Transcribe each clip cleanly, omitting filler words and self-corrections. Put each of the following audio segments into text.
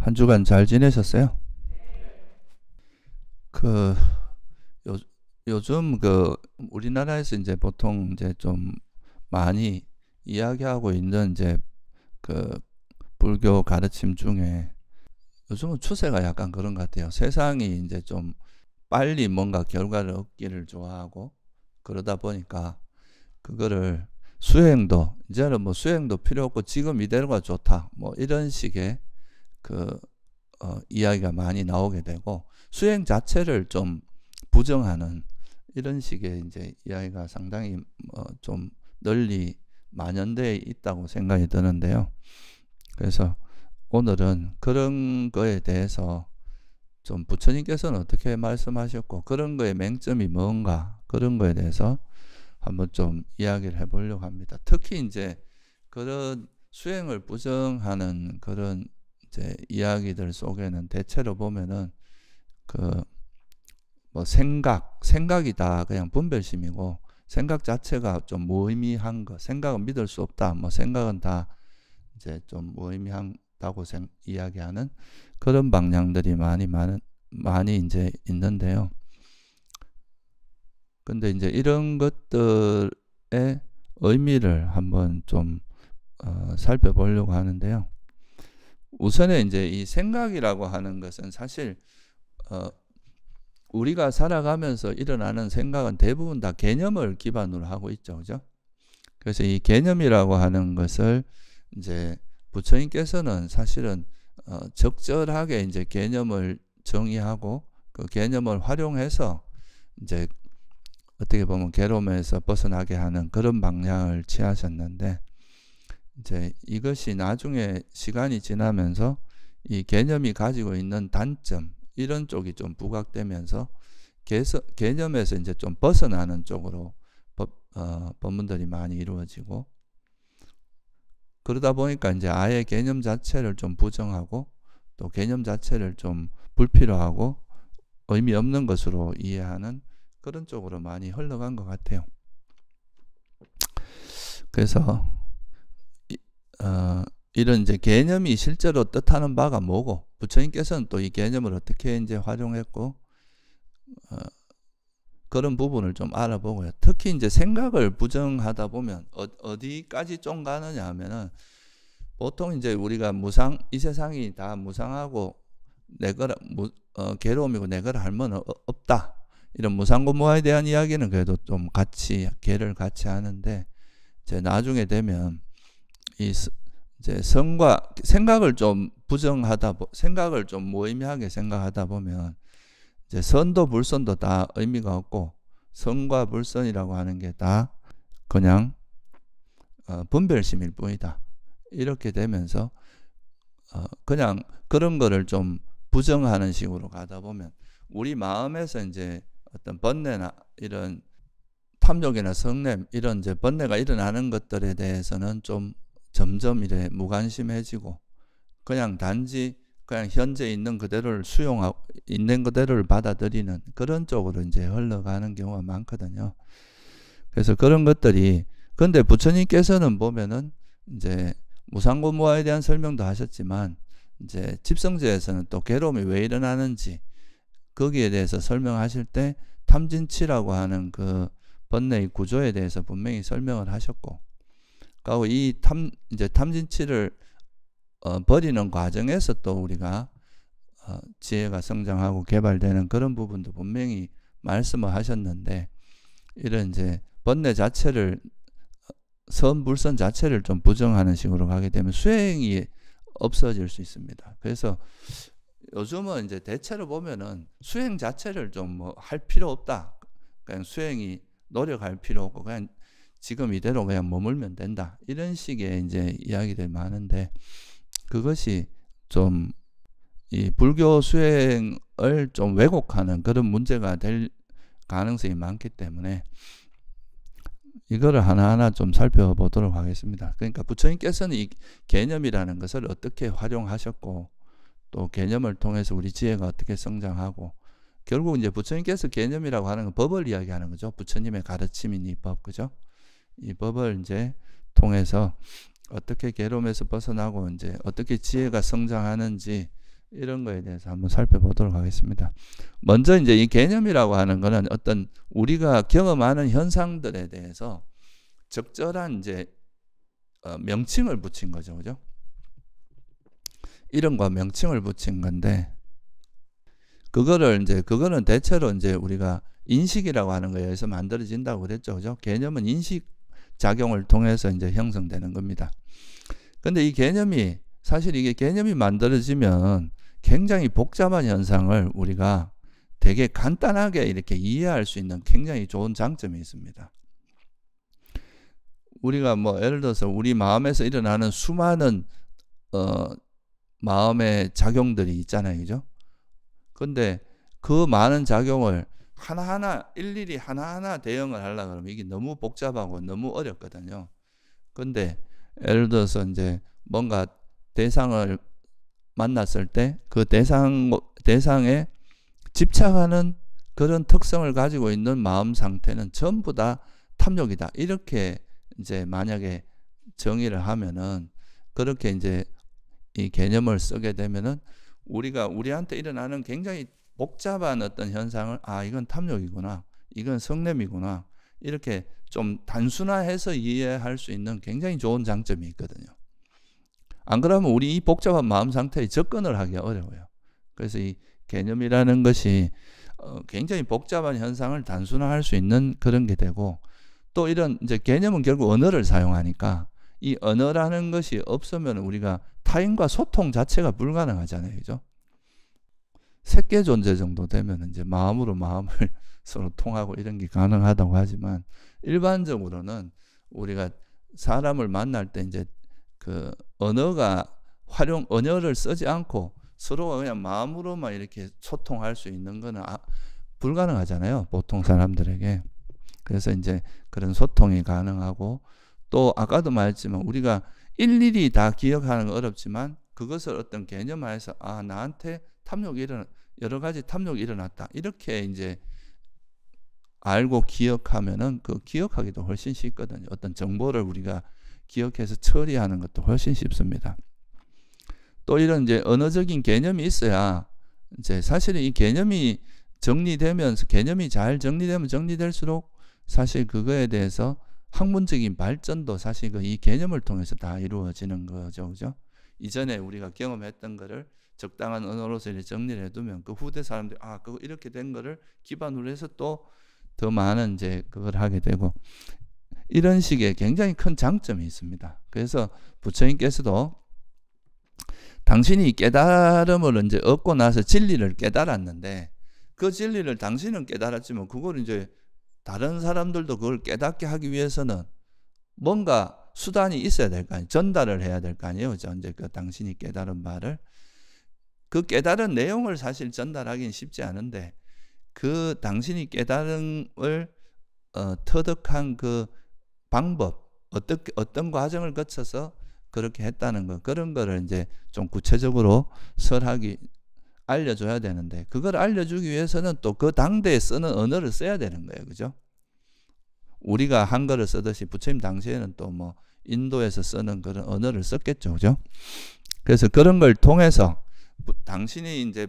한 주간 잘 지내셨어요? 그 요, 요즘 우리나라에서 이제 보통 이제 좀 많이 이야기하고 있는 이제 그 불교 가르침 중에 요즘은 추세가 약간 그런 것 같아요. 세상이 이제 좀 빨리 뭔가 결과를 얻기를 좋아하고 그러다 보니까 그거를 수행도 이제는 뭐 수행도 필요 없고 지금 이대로가 좋다 뭐 이런 식의 그 이야기가 많이 나오게 되고 수행 자체를 좀 부정하는 이런 식의 이제 이야기가 상당히 좀 널리 만연되어 있다고 생각이 드는데요. 그래서 오늘은 그런 거에 대해서 좀 부처님께서는 어떻게 말씀하셨고 그런 거의 맹점이 뭔가 그런 거에 대해서 한번 좀 이야기를 해보려고 합니다. 특히 이제 그런 수행을 부정하는 그런 이제 이야기들 속에는 대체로 보면은 그 뭐 생각이 다 그냥 분별심이고 생각 자체가 좀 무의미한 거, 생각은 믿을 수 없다. 뭐 생각은 다 이제 좀 무의미하다고 이야기하는 그런 방향들이 많이 이제 있는데요. 근데 이제 이런 것들의 의미를 한번 좀 살펴보려고 하는데요. 우선에 이제 이 생각이라고 하는 것은 사실 어, 우리가 살아가면서 일어나는 생각은 대부분 다 개념을 기반으로 하고 있죠, 그죠? 그래서 이 개념이라고 하는 것을 이제 부처님께서는 사실은 적절하게 이제 개념을 정의하고 그 개념을 활용해서 이제 어떻게 보면 괴로움에서 벗어나게 하는 그런 방향을 취하셨는데 이제 이것이 나중에 시간이 지나면서 이 개념이 가지고 있는 단점 이런 쪽이 좀 부각되면서 개념에서 이제 좀 벗어나는 쪽으로 법문들이 많이 이루어지고 그러다 보니까 이제 아예 개념 자체를 좀 부정하고 또 개념 자체를 좀 불필요하고 의미 없는 것으로 이해하는 그런 쪽으로 많이 흘러간 것 같아요. 그래서 이런 이제 개념이 실제로 뜻하는 바가 뭐고 부처님께서는 또 이 개념을 어떻게 이제 활용했고 그런 부분을 좀 알아보고요. 특히 이제 생각을 부정하다 보면 어디까지 좀 가느냐 하면은 보통 이제 우리가 이 세상이 다 무상하고 괴로움이고 내 거라 할 뭐는 없다. 이런 무상고무화에 대한 이야기는 그래도 좀 개를 같이 하는데 이제 나중에 되면 이제 생각을 좀 생각을 좀 무의미하게 생각하다 보면 이제 선도 불선도 다 의미가 없고 선과 불선이라고 하는 게 다 그냥 분별심일 뿐이다. 이렇게 되면서 그냥 그런 거를 좀 부정하는 식으로 가다 보면 우리 마음에서 이제 어떤 번뇌나 이런 탐욕이나 성냄 이런 이제 번뇌가 일어나는 것들에 대해서는 좀 점점 이래 무관심해지고 그냥 단지 그냥 현재 있는 그대로를 수용하고 있는 그대로를 받아들이는 그런 쪽으로 이제 흘러가는 경우가 많거든요. 그래서 그런 것들이 근데 부처님께서는 보면은 이제 무상고무화에 대한 설명도 하셨지만 이제 집성제에서는 또 괴로움이 왜 일어나는지 거기에 대해서 설명하실 때 탐진치라고 하는 그 번뇌의 구조에 대해서 분명히 설명을 하셨고, 그리고 이제 탐진치를 버리는 과정에서 또 우리가 지혜가 성장하고 개발되는 그런 부분도 분명히 말씀을 하셨는데, 이런 이제 번뇌 자체를 선불선 자체를 좀 부정하는 식으로 가게 되면 수행이 없어질 수 있습니다. 그래서 요즘은 이제 대체로 보면은 수행 자체를 좀 뭐 할 필요 없다. 그냥 수행이 노력할 필요 없고 그냥 지금 이대로 그냥 머물면 된다. 이런 식의 이제 이야기들이 많은데 그것이 좀 이 불교 수행을 좀 왜곡하는 그런 문제가 될 가능성이 많기 때문에 이거를 하나하나 좀 살펴보도록 하겠습니다. 그러니까 부처님께서는 이 개념이라는 것을 어떻게 활용하셨고 또 개념을 통해서 우리 지혜가 어떻게 성장하고 결국 이제 부처님께서 개념이라고 하는 건 법을 이야기하는 거죠. 부처님의 가르침인 이 법, 그죠? 이 법을 이제 통해서 어떻게 괴로움에서 벗어나고 이제 어떻게 지혜가 성장하는지 이런 거에 대해서 한번 살펴보도록 하겠습니다. 먼저 이제 이 개념이라고 하는 거는 어떤 우리가 경험하는 현상들에 대해서 적절한 이제 명칭을 붙인 거죠. 그죠? 이름과 명칭을 붙인 건데, 그거는 대체로 이제 우리가 인식이라고 하는 거에 의해서 만들어진다고 그랬죠. 그죠? 개념은 인식 작용을 통해서 이제 형성되는 겁니다. 근데 이 개념이, 사실 이게 개념이 만들어지면 굉장히 복잡한 현상을 우리가 되게 간단하게 이렇게 이해할 수 있는 굉장히 좋은 장점이 있습니다. 우리가 뭐 예를 들어서 우리 마음에서 일어나는 수많은 마음의 작용들이 있잖아요. 그죠? 근데 그 많은 작용을 하나하나 일일이 하나하나 대응을 하려고 그러면 이게 너무 복잡하고 너무 어렵거든요. 근데 예를 들어서 이제 뭔가 대상을 만났을 때 그 대상에 집착하는 그런 특성을 가지고 있는 마음 상태는 전부 다 탐욕이다. 이렇게 이제 만약에 정의를 하면은, 그렇게 이제 이 개념을 쓰게 되면은 우리가 우리한테 일어나는 굉장히 복잡한 어떤 현상을, 아, 이건 탐욕이구나, 이건 성냄이구나, 이렇게 좀 단순화해서 이해할 수 있는 굉장히 좋은 장점이 있거든요. 안 그러면 우리 이 복잡한 마음 상태에 접근을 하기 어려워요. 그래서 이 개념이라는 것이 굉장히 복잡한 현상을 단순화할 수 있는 그런 게 되고, 또 이런 이제 개념은 결국 언어를 사용하니까 이 언어라는 것이 없으면 우리가 타인과 소통 자체가 불가능하잖아요. 그죠? 새끼 존재 정도 되면 이제 마음으로 마음을 서로 통하고 이런 게 가능하다고 하지만, 일반적으로는 우리가 사람을 만날 때 이제 그 언어를 쓰지 않고 서로 그냥 마음으로만 이렇게 소통할 수 있는 거는 불가능하잖아요. 보통 사람들에게. 그래서 이제 그런 소통이 가능하고, 또 아까도 말했지만 우리가 일일이 다 기억하는 건 어렵지만 그것을 어떤 개념화해서, 아, 나한테 여러 가지 탐욕이 일어났다, 이렇게 이제 알고 기억하면은 그 기억하기도 훨씬 쉽거든요. 어떤 정보를 우리가 기억해서 처리하는 것도 훨씬 쉽습니다. 또 이런 이제 언어적인 개념이 있어야, 이제 사실은 이 개념이 개념이 잘 정리되면 정리될수록 사실 그거에 대해서 학문적인 발전도 사실 이 개념을 통해서 다 이루어지는 거죠. 그죠? 이전에 우리가 경험했던 거를 적당한 언어로서 이렇게 정리를 해두면 그 후대 사람들이, 아, 그거 이렇게 된 거를 기반으로 해서 또 더 많은 이제 그걸 하게 되고, 이런 식의 굉장히 큰 장점이 있습니다. 그래서 부처님께서도 당신이 깨달음을 이제 얻고 나서 진리를 깨달았는데, 그 진리를 당신은 깨달았지만 그걸 이제 다른 사람들도 그걸 깨닫게 하기 위해서는 뭔가 수단이 있어야 될 거 아니에요. 전달을 해야 될 거 아니에요. 이제 그 당신이 깨달은 바를, 그 깨달은 내용을 사실 전달하기는 쉽지 않은데, 그 당신이 깨달음을 터득한 그 방법, 어떤 과정을 거쳐서 그렇게 했다는 거, 그런 거를 이제 좀 구체적으로 알려줘야 되는데, 그걸 알려주기 위해서는 또 그 당대에 쓰는 언어를 써야 되는 거예요. 그죠? 우리가 한글을 쓰듯이 부처님 당시에는 또 뭐 인도에서 쓰는 그런 언어를 썼겠죠. 그죠? 그래서 그런 걸 통해서 당신이 이제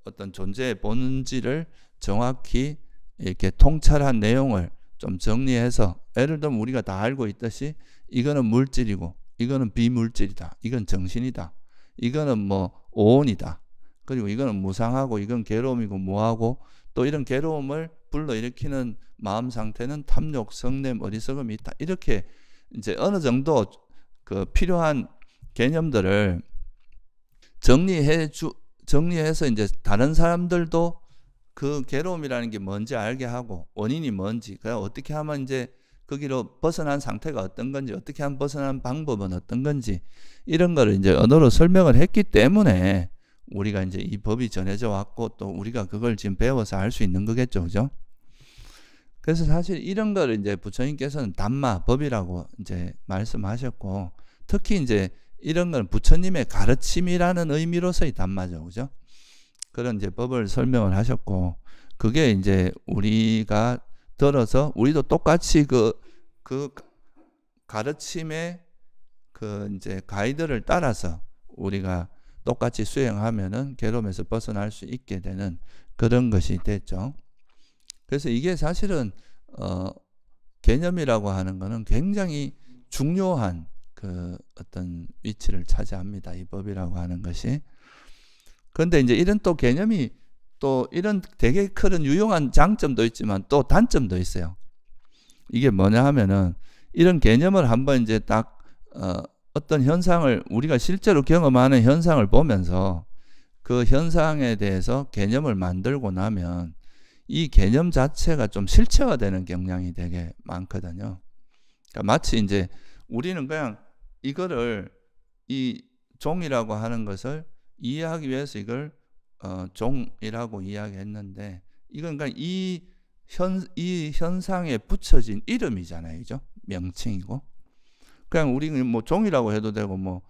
어떤 존재의 본질을 정확히 이렇게 통찰한 내용을 좀 정리해서, 예를 들면 우리가 다 알고 있듯이 이거는 물질이고 이거는 비물질이다, 이건 정신이다, 이거는 뭐 오온이다, 그리고 이거는 무상하고 이건 괴로움이고 무하고, 또 이런 괴로움을 불러일으키는 마음 상태는 탐욕, 성냄, 어리석음이 있다, 이렇게 이제 어느 정도 그 필요한 개념들을 정리해서 이제 다른 사람들도 그 괴로움이라는 게 뭔지 알게 하고, 원인이 뭔지, 그냥 어떻게 하면 이제 거기로 벗어난 상태가 어떤 건지, 어떻게 하면 벗어난 방법은 어떤 건지, 이런 거를 이제 언어로 설명을 했기 때문에 우리가 이제 이 법이 전해져 왔고, 또 우리가 그걸 지금 배워서 알 수 있는 거겠죠. 그죠? 그래서 사실 이런 거를 이제 부처님께서는 담마, 법이라고 이제 말씀하셨고, 특히 이제 이런 건 부처님의 가르침이라는 의미로서의 담마죠. 그죠? 그런 이제 법을 설명을 하셨고, 그게 이제 우리가 들어서 우리도 똑같이 그 가르침의 그 이제 가이드를 따라서 우리가 똑같이 수행하면은 괴로움에서 벗어날 수 있게 되는 그런 것이 됐죠. 그래서 이게 사실은 개념이라고 하는 것은 굉장히 중요한 그 어떤 위치를 차지합니다. 이 법이라고 하는 것이. 그런데 이제 이런 또 개념이 또 이런 되게 큰 유용한 장점도 있지만 또 단점도 있어요. 이게 뭐냐 하면은 이런 개념을 한번 이제 딱 어떤 현상을 우리가 실제로 경험하는 현상을 보면서 그 현상에 대해서 개념을 만들고 나면 이 개념 자체가 좀 실체화되는 경향이 되게 많거든요. 그러니까 마치 이제 우리는 그냥 이거를 이 종이라고 하는 것을 이해하기 위해서 이걸 종이라고 이야기했는데 이건 그러니까 이 현상에 붙여진 이름이잖아요, 그죠? 명칭이고. 그냥 우리는 뭐 종이라고 해도 되고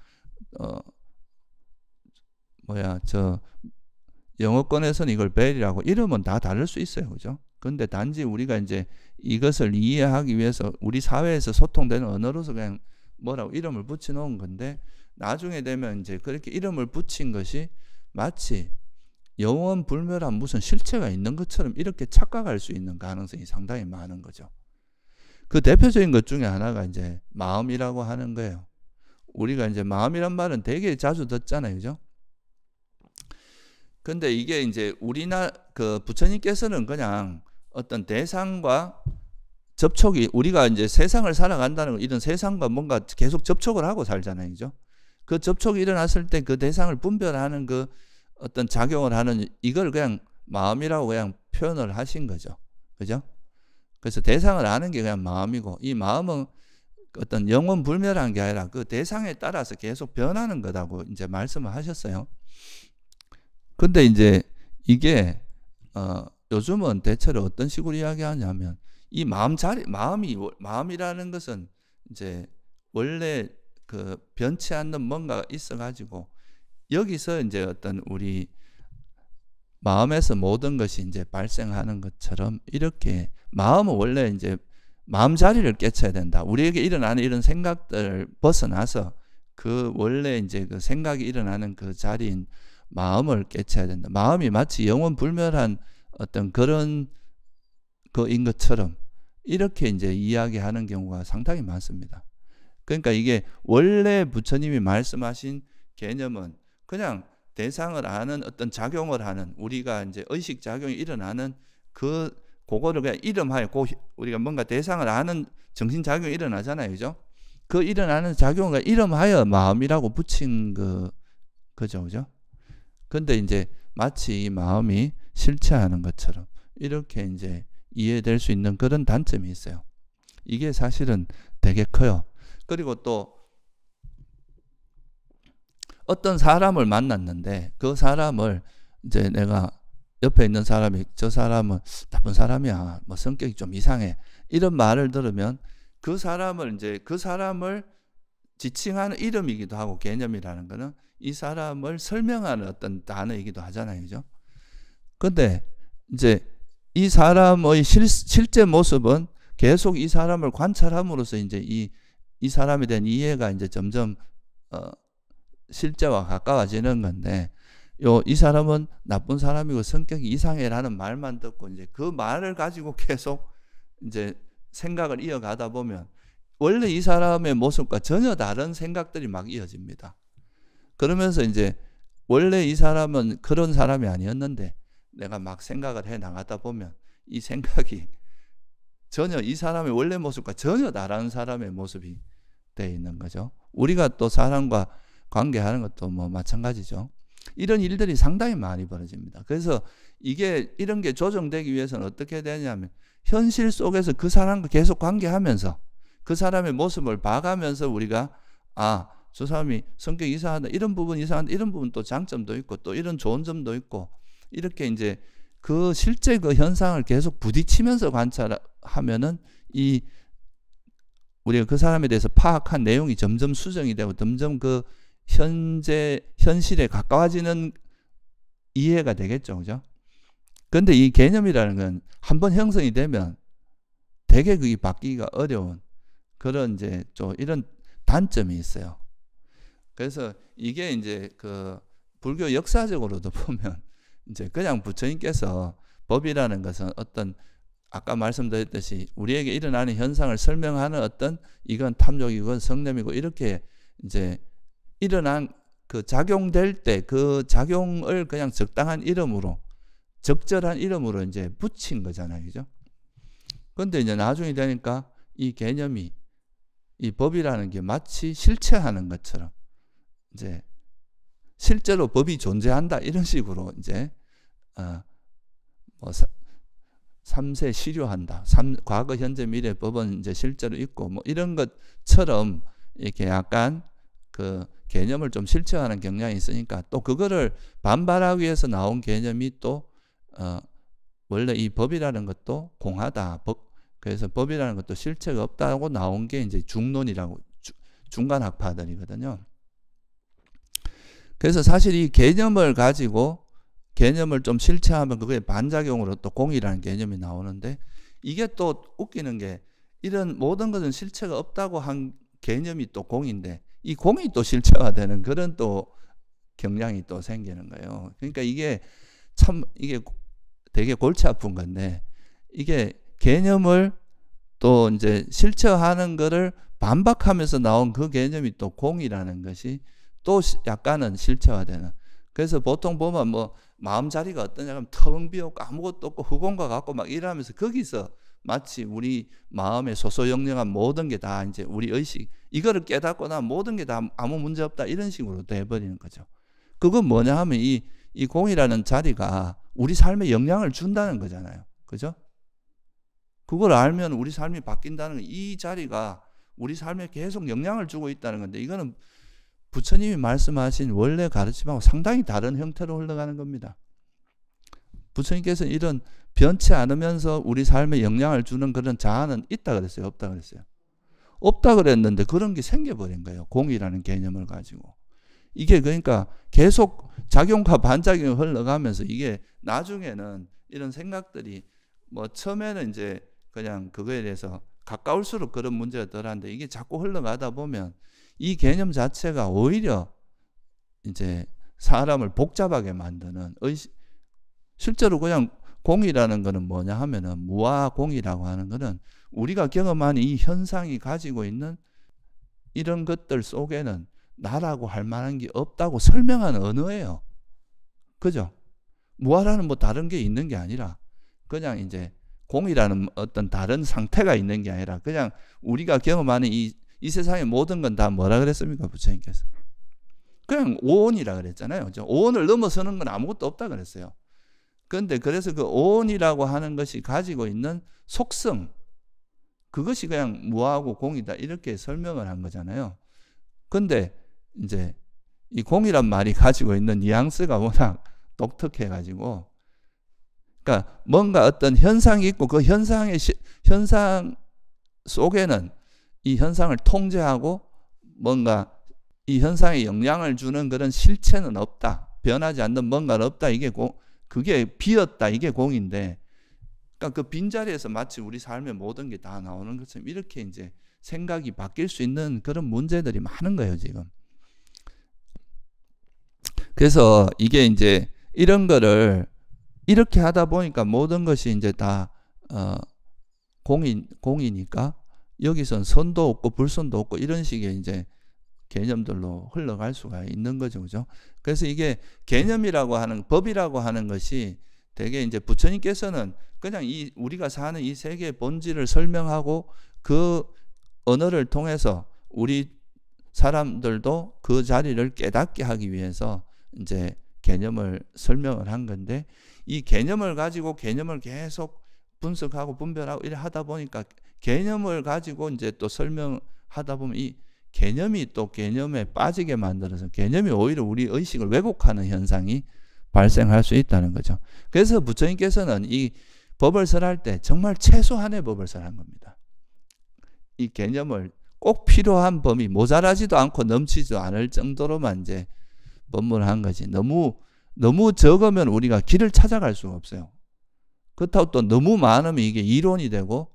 저 영어권에서는 이걸 벨이라고 이름은 다 다를 수 있어요, 그죠? 근데 단지 우리가 이제 이것을 이해하기 위해서 우리 사회에서 소통되는 언어로서 그냥 뭐라고 이름을 붙여놓은 건데 나중에 되면 이제 그렇게 이름을 붙인 것이 마치 영원불멸한 무슨 실체가 있는 것처럼 이렇게 착각할 수 있는 가능성이 상당히 많은 거죠. 그 대표적인 것 중에 하나가 이제 마음이라고 하는 거예요. 우리가 이제 마음이란 말은 되게 자주 듣잖아요, 그죠? 근데 이게 이제 그 부처님께서는 그냥 어떤 대상과 접촉이 우리가 이제 세상을 살아간다는 거 이런 세상과 뭔가 계속 접촉을 하고 살잖아요, 그죠? 그 접촉이 일어났을 때 그 대상을 분별하는 그 어떤 작용을 하는 이걸 그냥 마음이라고 그냥 표현을 하신 거죠, 그죠? 그래서 대상을 아는 게 그냥 마음이고 이 마음은 어떤 영원 불멸한 게 아니라 그 대상에 따라서 계속 변하는 거다고 이제 말씀을 하셨어요. 근데 이제 이게 요즘은 대체로 어떤 식으로 이야기하냐면 이 마음이라는 것은 이제 원래 그 변치 않는 뭔가가 있어가지고 여기서 이제 어떤 우리 마음에서 모든 것이 이제 발생하는 것처럼 이렇게 마음은 원래 이제 마음 자리를 깨쳐야 된다. 우리에게 일어나는 이런 생각들을 벗어나서 그 원래 이제 그 생각이 일어나는 그 자리인 마음을 깨쳐야 된다. 마음이 마치 영원 불멸한 어떤 그런 거인 것처럼 이렇게 이제 이야기하는 경우가 상당히 많습니다. 그러니까 이게 원래 부처님이 말씀하신 개념은 그냥 대상을 아는 어떤 작용을 하는 우리가 이제 의식 작용이 일어나는 그거를 그냥 이름하여 우리가 뭔가 대상을 아는 정신 작용이 일어나잖아요, 그죠? 그 일어나는 작용을 이름하여 마음이라고 붙인 그죠, 그죠? 근데 이제 마치 이 마음이 실체하는 것처럼 이렇게 이제 이해될 수 있는 그런 단점이 있어요. 이게 사실은 되게 커요. 그리고 또 어떤 사람을 만났는데 그 사람을 이제 내가 옆에 있는 사람이 저 사람은 나쁜 사람이야, 뭐 성격이 좀 이상해 이런 말을 들으면 그 사람을 지칭하는 이름이기도 하고 개념이라는 거는 이 사람을 설명하는 어떤 단어이기도 하잖아요, 그죠? 근데 이제 이 사람의 실제 모습은 계속 이 사람을 관찰함으로써 이제 이 사람에 대한 이해가 이제 점점 실제와 가까워지는 건데 이 사람은 나쁜 사람이고 성격이 이상해라는 말만 듣고 이제 그 말을 가지고 계속 이제 생각을 이어가다 보면 원래 이 사람의 모습과 전혀 다른 생각들이 막 이어집니다. 그러면서 이제 원래 이 사람은 그런 사람이 아니었는데 내가 막 생각을 해 나가다 보면 이 생각이 전혀 이 사람의 원래 모습과 전혀 다른 사람의 모습이 되어 있는 거죠. 우리가 또 사람과 관계하는 것도 뭐 마찬가지죠. 이런 일들이 상당히 많이 벌어집니다. 그래서 이런 게 조정되기 위해서는 어떻게 되냐면 현실 속에서 그 사람과 계속 관계하면서 그 사람의 모습을 봐가면서 우리가 저 사람이 성격이 이상하다, 이런 부분 이상하다, 이런 부분 또 장점도 있고 또 이런 좋은 점도 있고 이렇게 이제 그 실제 그 현상을 계속 부딪히면서 관찰하면은 우리가 그 사람에 대해서 파악한 내용이 점점 수정이 되고 점점 그 현실에 가까워지는 이해가 되겠죠, 그죠? 근데 이 개념이라는 건 한번 형성이 되면 되게 그게 바뀌기가 어려운 그런 이제 좀 이런 단점이 있어요. 그래서 이게 이제 불교 역사적으로도 보면 이제 그냥 부처님께서 법이라는 것은 어떤 아까 말씀드렸듯이 우리에게 일어나는 현상을 설명하는 어떤 이건 탐욕이건 성냄이고 이렇게 이제 일어난 그 작용될 때 그 작용을 그냥 적당한 이름으로 적절한 이름으로 이제 붙인 거잖아요. 그죠? 근데 이제 나중에 되니까 이 개념이 이 법이라는 게 마치 실체하는 것처럼 이제 실제로 법이 존재한다 이런 식으로 이제 뭐 3세 실효한다. 과거, 현재, 미래 법은 이제 실제로 있고 뭐 이런 것처럼 이렇게 약간 그 개념을 좀 실체화하는 경향이 있으니까 또 그거를 반발하기 위해서 나온 개념이 또 원래 이 법이라는 것도 공하다. 그래서 법이라는 것도 실체가 없다고 나온 게 이제 중론이라고 중간 학파들이거든요. 그래서 사실 이 개념을 가지고 개념을 좀 실체하면 그게 반작용으로 또 공이라는 개념이 나오는데 이게 또 웃기는 게 이런 모든 것은 실체가 없다고 한 개념이 또 공인데 이 공이 또 실체화되는 그런 또 경향이 또 생기는 거예요. 그러니까 이게 참 이게 되게 골치 아픈 건데 이게 개념을 또 이제 실체화하는 거를 반박하면서 나온 그 개념이 또 공이라는 것이 또 약간은 실체화되는. 그래서 보통 보면 뭐 마음자리가 어떠냐 하면 텅 비었고 아무것도 없고 흑원과 같고 막 이러면서 거기서 마치 우리 마음의 소소영령한 모든 게 다 이제 우리 의식 이거를 깨닫고 나면 모든 게 다 아무 문제 없다 이런 식으로 돼버리는 거죠. 그건 뭐냐 하면 이 공이라는 자리가 우리 삶에 영향을 준다는 거잖아요. 그죠? 그걸 알면 우리 삶이 바뀐다는 거, 이 자리가 우리 삶에 계속 영향을 주고 있다는 건데 이거는 부처님이 말씀하신 원래 가르침하고 상당히 다른 형태로 흘러가는 겁니다. 부처님께서는 이런 변치 않으면서 우리 삶에 영향을 주는 그런 자아는 있다 그랬어요? 없다 그랬어요? 없다 그랬는데 그런 게 생겨버린 거예요. 공이라는 개념을 가지고. 이게 그러니까 계속 작용과 반작용이 흘러가면서 이게 나중에는 이런 생각들이 뭐 처음에는 이제 그냥 그거에 대해서 가까울수록 그런 문제가 덜한데 이게 자꾸 흘러가다 보면 이 개념 자체가 오히려 이제 사람을 복잡하게 만드는 실제로 그냥 공이라는 거는 뭐냐 하면은 무아공이라고 하는 거는 우리가 경험하는 이 현상이 가지고 있는 이런 것들 속에는 나라고 할 만한 게 없다고 설명하는 언어예요. 그죠? 무아라는 뭐 다른 게 있는 게 아니라 그냥 이제 공이라는 어떤 다른 상태가 있는 게 아니라 그냥 우리가 경험하는 이 세상의 모든 건 다 뭐라 그랬습니까? 부처님께서. 그냥 오온이라 그랬잖아요. 오온을 넘어서는 건 아무것도 없다 그랬어요. 그런데 그래서 그 오온이라고 하는 것이 가지고 있는 속성, 그것이 그냥 무아하고 공이다 이렇게 설명을 한 거잖아요. 근데 이제 이 공이란 말이 가지고 있는 뉘앙스가 워낙 독특해가지고 그러니까 뭔가 어떤 현상이 있고 그 현상 속에는 이 현상을 통제하고 뭔가 이 현상에 영향을 주는 그런 실체는 없다. 변하지 않는 뭔가는 없다. 이게 그게 비었다. 이게 공인데 그러니까 그 빈자리에서 마치 우리 삶의 모든 게 다 나오는 것처럼 이렇게 이제 생각이 바뀔 수 있는 그런 문제들이 많은 거예요, 지금. 그래서 이게 이제 이런 거를 이렇게 하다 보니까 모든 것이 이제 다 공이니까 여기선 선도 없고 불선도 없고 이런 식의 이제 개념들로 흘러갈 수가 있는 거죠. 그죠? 그래서 이게 개념이라고 하는 법이라고 하는 것이 되게 이제 부처님께서는 그냥 우리가 사는 이 세계의 본질을 설명하고 그 언어를 통해서 우리 사람들도 그 자리를 깨닫게 하기 위해서 이제 개념을 설명을 한 건데 이 개념을 가지고 개념을 계속 분석하고 분별하고 이래 하다 보니까 개념을 가지고 이제 또 설명하다 보면 이 개념이 또 개념에 빠지게 만들어서 개념이 오히려 우리 의식을 왜곡하는 현상이 발생할 수 있다는 거죠. 그래서 부처님께서는 이 법을 설할 때 정말 최소한의 법을 설한 겁니다. 이 개념을 꼭 필요한 범위, 모자라지도 않고 넘치지도 않을 정도로만 이제 법문을 한 거지. 너무 적으면 우리가 길을 찾아갈 수가 없어요. 그렇다고 또 너무 많으면 이게 이론이 되고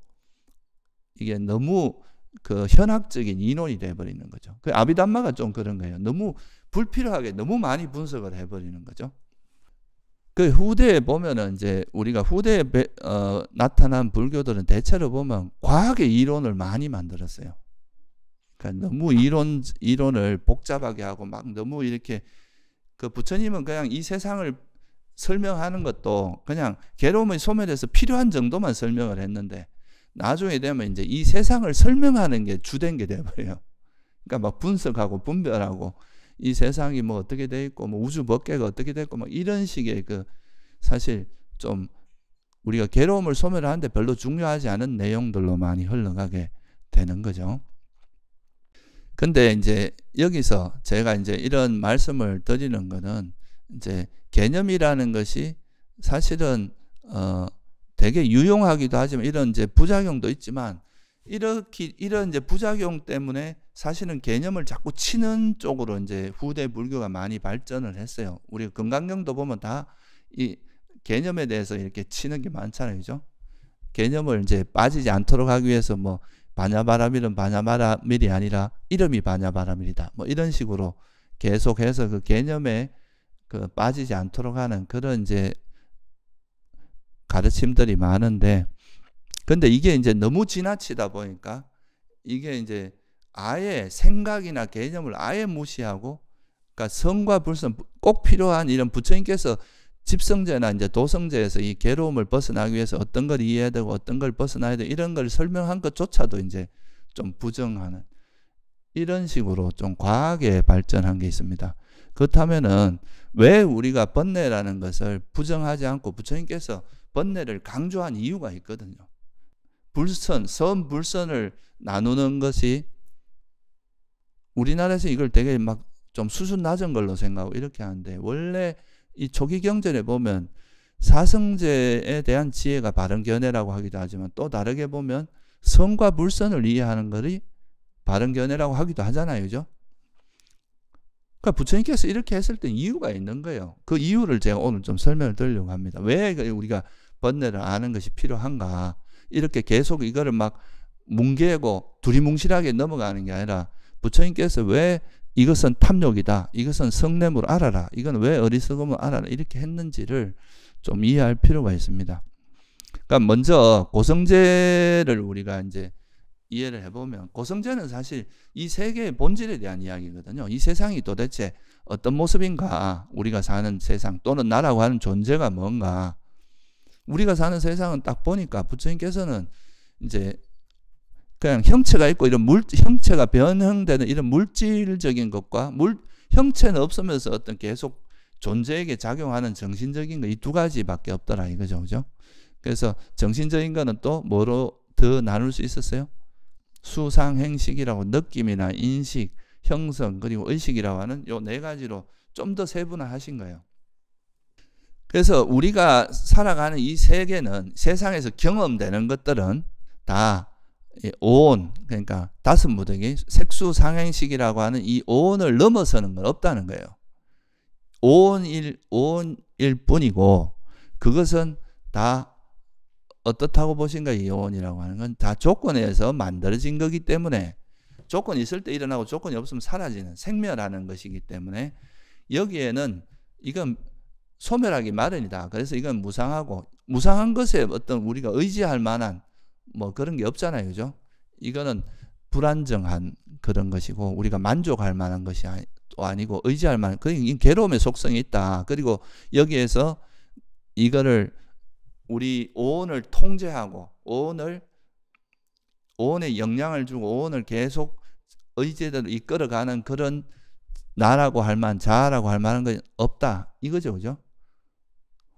이게 너무 그 현학적인 이론이 돼버리는 거죠. 그 아비담마가 좀 그런 거예요. 너무 불필요하게 너무 많이 분석을 해버리는 거죠. 그 후대에 보면은 이제 우리가 후대에 나타난 불교들은 대체로 보면 과학의 이론을 많이 만들었어요. 그러니까 너무 이론을 복잡하게 하고 막 너무 이렇게 그 부처님은 그냥 이 세상을 설명하는 것도 그냥 괴로움의 소멸에서 필요한 정도만 설명을 했는데 나중에 되면 이제 이 세상을 설명하는 게 주된 게 돼버려요. 그러니까 막 분석하고 분별하고 이 세상이 뭐 어떻게 돼 있고 뭐 우주 법계가 어떻게 돼 있고 막 이런 식의 그 사실 좀 우리가 괴로움을 소멸하는데 별로 중요하지 않은 내용들로 많이 흘러가게 되는 거죠. 근데 이제 여기서 제가 이제 이런 말씀을 드리는 거는 이제 개념이라는 것이 사실은 되게 유용하기도 하지만 이런 이제 부작용도 있지만 이런 이제 부작용 때문에 사실은 개념을 자꾸 치는 쪽으로 이제 후대 불교가 많이 발전을 했어요. 우리 금강경도 보면 다 이 개념에 대해서 이렇게 치는 게 많잖아요, 그죠? 개념을 이제 빠지지 않도록 하기 위해서 뭐 바냐바라밀은 바냐바라밀이 아니라 이름이 바냐바라밀이다. 뭐 이런 식으로 계속해서 그 개념에 그 빠지지 않도록 하는 그런 이제 가르침들이 많은데, 근데 이게 이제 너무 지나치다 보니까 이게 이제 아예 생각이나 개념을 아예 무시하고, 그러니까 성과 불성 꼭 필요한 이런 부처님께서 집성제나 이제 도성제에서 이 괴로움을 벗어나기 위해서 어떤 걸 이해해야 되고 어떤 걸 벗어나야 되고 이런 걸 설명한 것조차도 이제 좀 부정하는 이런 식으로 좀 과하게 발전한 게 있습니다. 그렇다면은 왜 우리가 번뇌라는 것을 부정하지 않고 부처님께서 번뇌를 강조한 이유가 있거든요. 불선, 선불선을 나누는 것이 우리나라에서 이걸 되게 막 좀 수준 낮은 걸로 생각하고 이렇게 하는데, 원래 이 초기 경전에 보면 사성제에 대한 지혜가 바른 견해라고 하기도 하지만 또 다르게 보면 선과 불선을 이해하는 것이 바른 견해라고 하기도 하잖아요, 그죠? 그러니까 부처님께서 이렇게 했을 때 이유가 있는 거예요. 그 이유를 제가 오늘 좀 설명을 드리려고 합니다. 왜 우리가 번뇌를 아는 것이 필요한가? 이렇게 계속 이거를 막 뭉개고 두리뭉실하게 넘어가는 게 아니라 부처님께서 왜 이것은 탐욕이다, 이것은 성냄으로 알아라, 이건 왜 어리석음을 알아라 이렇게 했는지를 좀 이해할 필요가 있습니다. 그러니까 먼저 고성제를 우리가 이제 이해를 해보면, 고성제는 사실 이 세계의 본질에 대한 이야기거든요. 이 세상이 도대체 어떤 모습인가, 우리가 사는 세상 또는 나라고 하는 존재가 뭔가. 우리가 사는 세상은 딱 보니까 부처님께서는 이제 그냥 형체가 있고 이런 형체가 변형되는 이런 물질적인 것과 형체는 없으면서 어떤 계속 존재에게 작용하는 정신적인 거, 이 두 가지밖에 없더라 이거죠, 그죠? 그래서 정신적인 거는 또 뭐로 더 나눌 수 있었어요? 수상행식이라고 느낌이나 인식, 형성, 그리고 의식이라고 하는 요 네 가지로 좀 더 세분화하신 거예요. 그래서 우리가 살아가는 이 세계는, 세상에서 경험되는 것들은 다 오온, 그러니까 다섯 무더기, 색수상행식이라고 하는 이 오온을 넘어서는 건 없다는 거예요. 오온일 뿐이고, 그것은 다 어떻다고 보신가? 이 오온이라고 하는 건 다 조건에 의해서 만들어진 거기 때문에, 조건이 있을 때 일어나고 조건이 없으면 사라지는 생멸하는 것이기 때문에 여기에는 이건 소멸하기 마련이다. 그래서 이건 무상하고, 무상한 것에 어떤 우리가 의지할 만한 뭐 그런 게 없잖아요, 그죠? 이거는 불안정한 그런 것이고 우리가 만족할 만한 것이 아니고 의지할 만한, 그러니까 괴로움의 속성이 있다. 그리고 여기에서 이거를 우리 오온을 통제하고 오온에 영향을 주고 오온을 계속 의지대로 이끌어가는 그런 나라고 할 만한, 자아라고 할 만한 건 없다 이거죠, 그죠?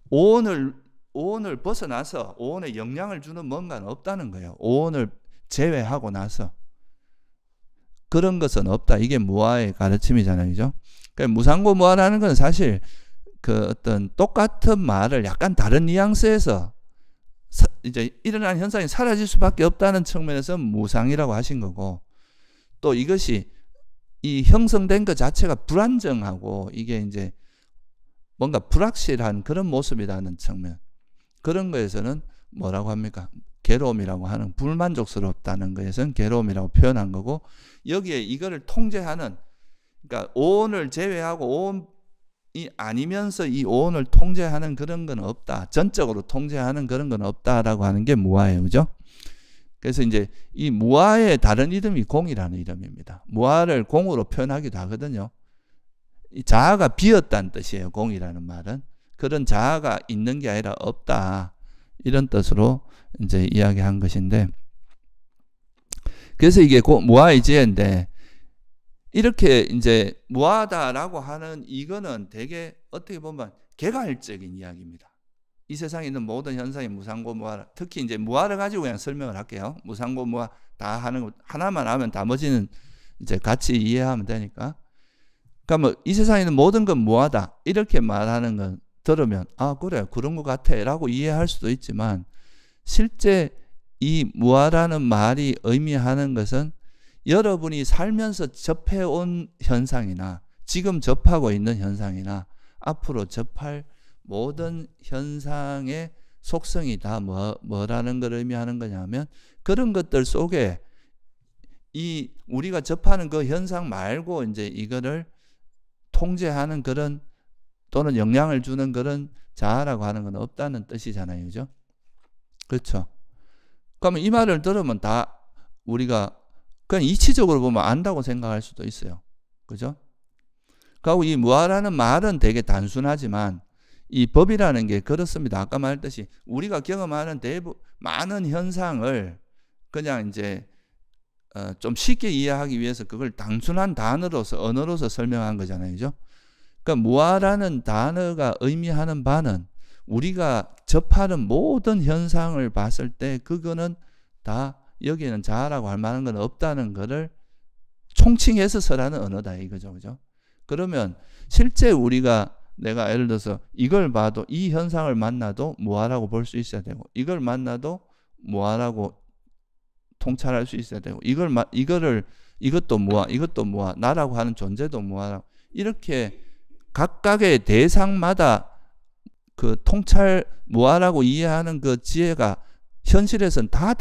오온을 벗어나서 오온에 영향을 주는 뭔가는 없다는 거예요. 오온을 제외하고 나서 그런 것은 없다. 이게 무아의 가르침이잖아요, 그죠? 그러니까 무상고 무아라는 건 사실 그 어떤 똑같은 말을 약간 다른 뉘앙스에서 이제 일어난 현상이 사라질 수밖에 없다는 측면에서 무상이라고 하신 거고, 또 이것이 이 형성된 것 자체가 불안정하고 이게 이제 뭔가 불확실한 그런 모습이라는 측면, 그런 거에서는 뭐라고 합니까? 괴로움이라고 하는, 불만족스럽다는 거에서는 괴로움이라고 표현한 거고, 여기에 이거를 통제하는 그러니까 오온을 제외하고 오온이 아니면서 이 오온을 통제하는 그런 건 없다. 전적으로 통제하는 그런 건 없다라고 하는 게 무아예요. 그죠? 그래서 이제 이 무아의 다른 이름이 공이라는 이름입니다. 무아를 공으로 표현하기도 하거든요. 이 자아가 비었다는 뜻이에요. 공이라는 말은. 그런 자아가 있는 게 아니라 없다. 이런 뜻으로 이제 이야기한 것인데, 그래서 이게 무아의 지혜인데, 이렇게 이제 무아다라고 하는 이거는 되게 어떻게 보면 개괄적인 이야기입니다. 이 세상에 있는 모든 현상이 무상고 무아, 특히 이제 무아를 가지고 그냥 설명을 할게요. 무상고 무아 다 하는 거 하나만 하면 나머지는 이제 같이 이해하면 되니까. 그러니까 뭐 이 세상에 있는 모든 건 무아다 이렇게 말하는 건 들으면 아 그래 그런 것 같아라고 이해할 수도 있지만, 실제 이 무아라는 말이 의미하는 것은 여러분이 살면서 접해온 현상이나 지금 접하고 있는 현상이나 앞으로 접할 모든 현상의 속성이 다 뭐라는 걸 의미하는 거냐면, 그런 것들 속에 이 우리가 접하는 그 현상 말고 이제 이거를 통제하는 그런 또는 영향을 주는 그런 자아라고 하는 건 없다는 뜻이잖아요. 그죠? 그렇죠? 그러면 이 말을 들으면 다 우리가 그냥 이치적으로 보면 안다고 생각할 수도 있어요. 그죠? 그리고 이 무아라는 말은 되게 단순하지만 이 법이라는 게 그렇습니다. 아까 말했듯이 우리가 경험하는 많은 현상을 그냥 이제 좀 쉽게 이해하기 위해서 그걸 단순한 단어로서 언어로서 설명한 거잖아요. 그죠? 그러니까 무아라는 단어가 의미하는 바는 우리가 접하는 모든 현상을 봤을 때 그거는 다 여기에는 자아라고 할 만한 건 없다는 것을 총칭해서 설하는 언어다 이거죠. 그죠? 그러면 실제 우리가 내가 예를 들어서 이걸 봐도 이 현상을 만나도 무아라고 볼 수 있어야 되고, 이걸 만나도 무아라고 통찰할 수 있어야 되고, 이것도 무아, 이것도 무아, 나라고 하는 존재도 무아라고, 이렇게 각각의 대상마다 그 통찰 무아라고 이해하는 그 지혜가 현실에서는 다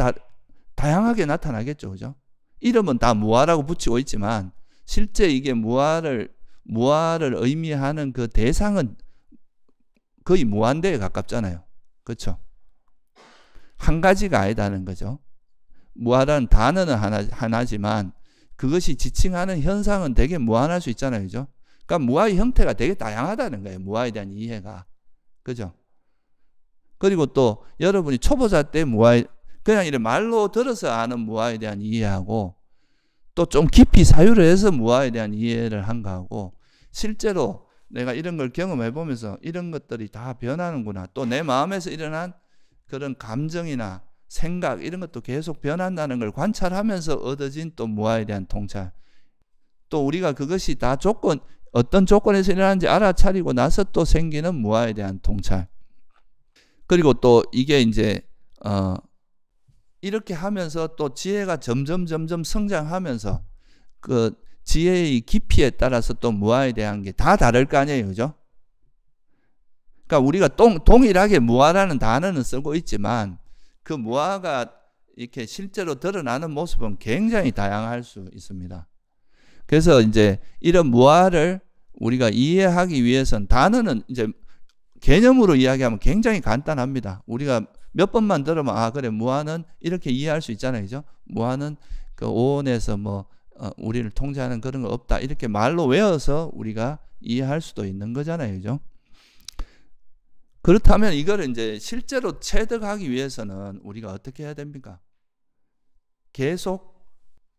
다양하게 나타나겠죠. 그죠? 이름은 다 무아라고 붙이고 있지만 실제 이게 무아를 의미하는 그 대상은 거의 무한대에 가깝잖아요. 그렇죠? 한 가지가 아니다는 거죠. 무아라는 단어는 하나지만 그것이 지칭하는 현상은 되게 무한할 수 있잖아요. 그죠? 그러니까 무아의 형태가 되게 다양하다는 거예요. 무아에 대한 이해가. 그죠? 그리고 또 여러분이 초보자 때 그냥 이렇게 말로 들어서 아는 무아에 대한 이해하고 또 좀 깊이 사유를 해서 무아에 대한 이해를 한 거하고, 실제로 내가 이런 걸 경험해 보면서 이런 것들이 다 변하는구나, 또 내 마음에서 일어난 그런 감정이나 생각 이런 것도 계속 변한다는 걸 관찰하면서 얻어진 또 무아에 대한 통찰, 또 우리가 그것이 다 어떤 조건에서 일어나는지 알아차리고 나서 또 생기는 무아에 대한 통찰, 그리고 또 이게 이제 이렇게 하면서 또 지혜가 점점 성장하면서 그 지혜의 깊이에 따라서 또 무아에 대한 게 다 다를 거 아니에요. 그죠? 그러니까 우리가 동일하게 무아라는 단어는 쓰고 있지만 그 무아가 이렇게 실제로 드러나는 모습은 굉장히 다양할 수 있습니다. 그래서 이제 이런 무아를 우리가 이해하기 위해서는, 단어는 이제 개념으로 이야기하면 굉장히 간단합니다. 우리가 몇 번만 들으면 아 그래 무아는 이렇게 이해할 수 있잖아요. 그죠? 무아는 그 오온에서 우리를 통제하는 그런 거 없다 이렇게 말로 외워서 우리가 이해할 수도 있는 거잖아요. 그죠? 그렇다면 이거를 이제 실제로 체득하기 위해서는 우리가 어떻게 해야 됩니까? 계속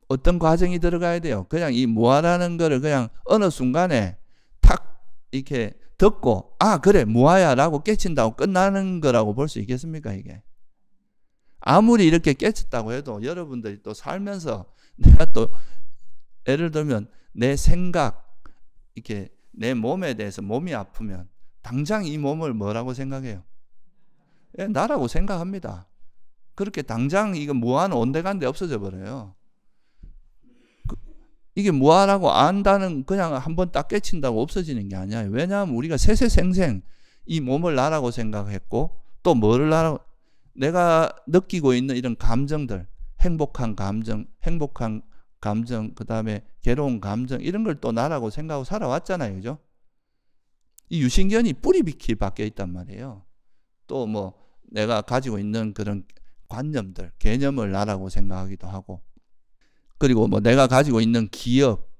어떤 과정이 들어가야 돼요. 그냥 이 무아라는 거를 그냥 어느 순간에 탁 이렇게 듣고 아 그래 무아야 라고 깨친다고 끝나는 거라고 볼 수 있겠습니까? 이게 아무리 이렇게 깨쳤다고 해도 여러분들이 또 살면서 내가 또 예를 들면 내 생각 이렇게 내 몸에 대해서 몸이 아프면 당장 이 몸을 뭐라고 생각해요? 예, 나라고 생각합니다. 그렇게 당장 이거 무아는 온데간데 없어져 버려요. 이게 무아라고 안다는 그냥 한번 딱 깨친다고 없어지는 게 아니야. 왜냐하면 우리가 세세생생 이 몸을 나라고 생각했고 또 뭐를 나라고, 내가 느끼고 있는 이런 감정들, 행복한 감정, 그 다음에 괴로운 감정 이런 걸 또 나라고 생각하고 살아왔잖아요. 그죠? 이 유신견이 뿌리깊이 박혀 있단 말이에요. 또 뭐 내가 가지고 있는 그런 관념들, 개념을 나라고 생각하기도 하고, 그리고 뭐 내가 가지고 있는 기억,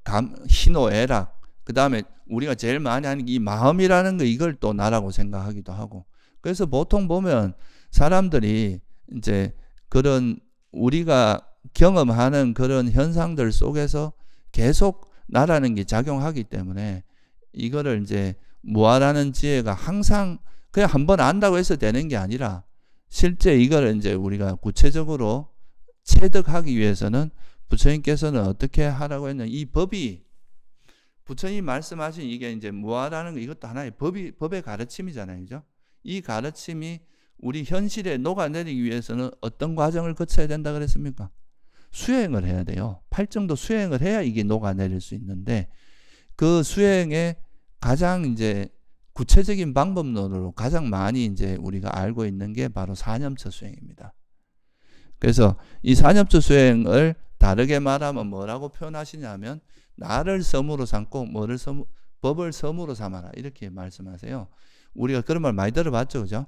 희노애락, 그 다음에 우리가 제일 많이 하는 이 마음이라는 거, 이걸 또 나라고 생각하기도 하고. 그래서 보통 보면 사람들이 이제 그런 우리가 경험하는 그런 현상들 속에서 계속 나라는 게 작용하기 때문에 이거를 이제 무아라는 지혜가 항상 그냥 한번 안다고 해서 되는 게 아니라 실제 이거를 이제 우리가 구체적으로 체득하기 위해서는 부처님께서는 어떻게 하라고 했냐. 이 법이 부처님 말씀하신 이게 이제 무아라는 거, 이것도 하나의 법의 가르침이잖아요. 그죠? 이 가르침이 우리 현실에 녹아내리기 위해서는 어떤 과정을 거쳐야 된다 그랬습니까? 수행을 해야 돼요. 팔정도 수행을 해야 이게 녹아내릴 수 있는데, 그 수행의 가장 이제 구체적인 방법론으로 가장 많이 이제 우리가 알고 있는 게 바로 사념처 수행입니다. 그래서 이 사념처 수행을 다르게 말하면 뭐라고 표현하시냐면, 나를 섬으로 삼고 법을 섬으로 삼아라, 이렇게 말씀하세요. 우리가 그런 말 많이 들어봤죠, 그죠?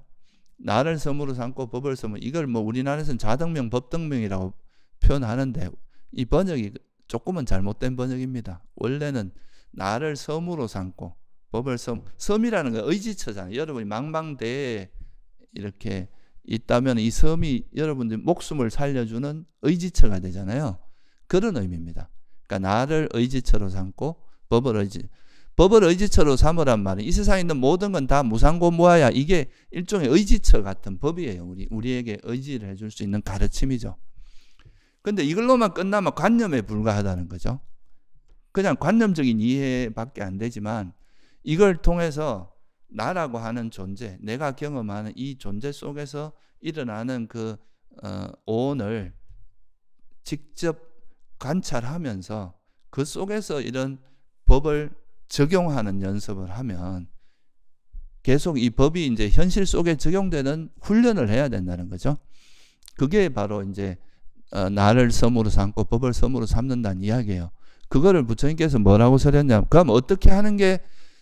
나를 섬으로 삼고 법을 섬으로, 이걸 뭐 우리나라에서는 자등명, 법등명이라고 표현하는데 이 번역이 조금은 잘못된 번역입니다. 원래는 나를 섬으로 삼고 법을 섬이라는 건 의지처잖아요. 여러분이 망망대해에 이렇게 있다면 이 섬이 여러분들 목숨을 살려주는 의지처가 되잖아요. 그런 의미입니다. 그러니까 나를 의지처로 삼고 법을 의지처로 삼으란 말은 이 세상에 있는 모든 건 다 무상고무아야, 이게 일종의 의지처 같은 법이에요. 우리에게 의지를 해줄 수 있는 가르침이죠. 근데 이걸로만 끝나면 관념에 불과하다는 거죠. 그냥 관념적인 이해밖에 안 되지만 이걸 통해서 나라고 하는 존재, 내가 경험하는 이 존재 속에서 일어나는 그 오온을 직접 관찰하면서 그 속에서 이런 법을 적용하는 연습을 하면 계속 이 법이 이제 현실 속에 적용되는 훈련을 해야 된다는 거죠. 그게 바로 이제 나를 섬으로 삼고 법을 섬으로 삼는다는 이야기예요. 그거를 부처님께서 뭐라고 설했냐면, 그럼 어떻게 하는 게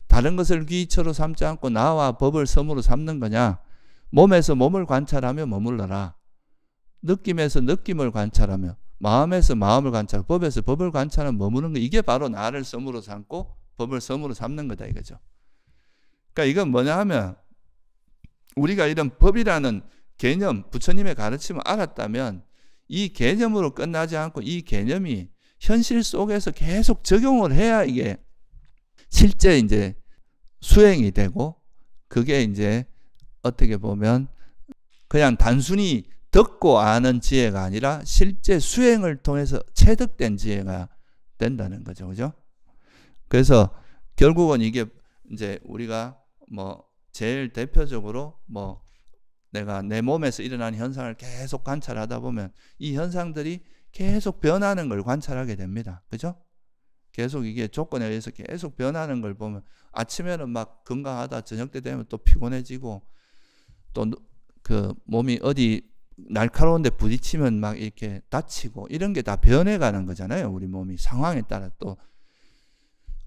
다른 것을 귀처로 삼지 않고 나와 법을 섬으로 삼는 거냐? 몸에서 몸을 관찰하며 머물러라. 느낌에서 느낌을 관찰하며, 마음에서 마음을 관찰하고, 법에서 법을 관찰하며 머무는 거, 이게 바로 나를 섬으로 삼고 법을 섬으로 삼는 거다 이거죠. 그러니까 이건 뭐냐 하면, 우리가 이런 법이라는 개념, 부처님의 가르침을 알았다면 이 개념으로 끝나지 않고 이 개념이 현실 속에서 계속 적용을 해야 이게 실제 이제 수행이 되고, 그게 이제 어떻게 보면 그냥 단순히 듣고 아는 지혜가 아니라 실제 수행을 통해서 체득된 지혜가 된다는 거죠. 그죠? 그래서 결국은 이게 이제 우리가 뭐 제일 대표적으로 뭐 내가 내 몸에서 일어나는 현상을 계속 관찰하다 보면 이 현상들이 계속 변하는 걸 관찰하게 됩니다. 그죠? 계속 이게 조건에 의해서 계속 변하는 걸 보면 아침에는 막 건강하다 저녁 때 되면 또 피곤해지고, 또 그 몸이 어디 날카로운데 부딪히면 막 이렇게 다치고, 이런 게 다 변해가는 거잖아요. 우리 몸이 상황에 따라. 또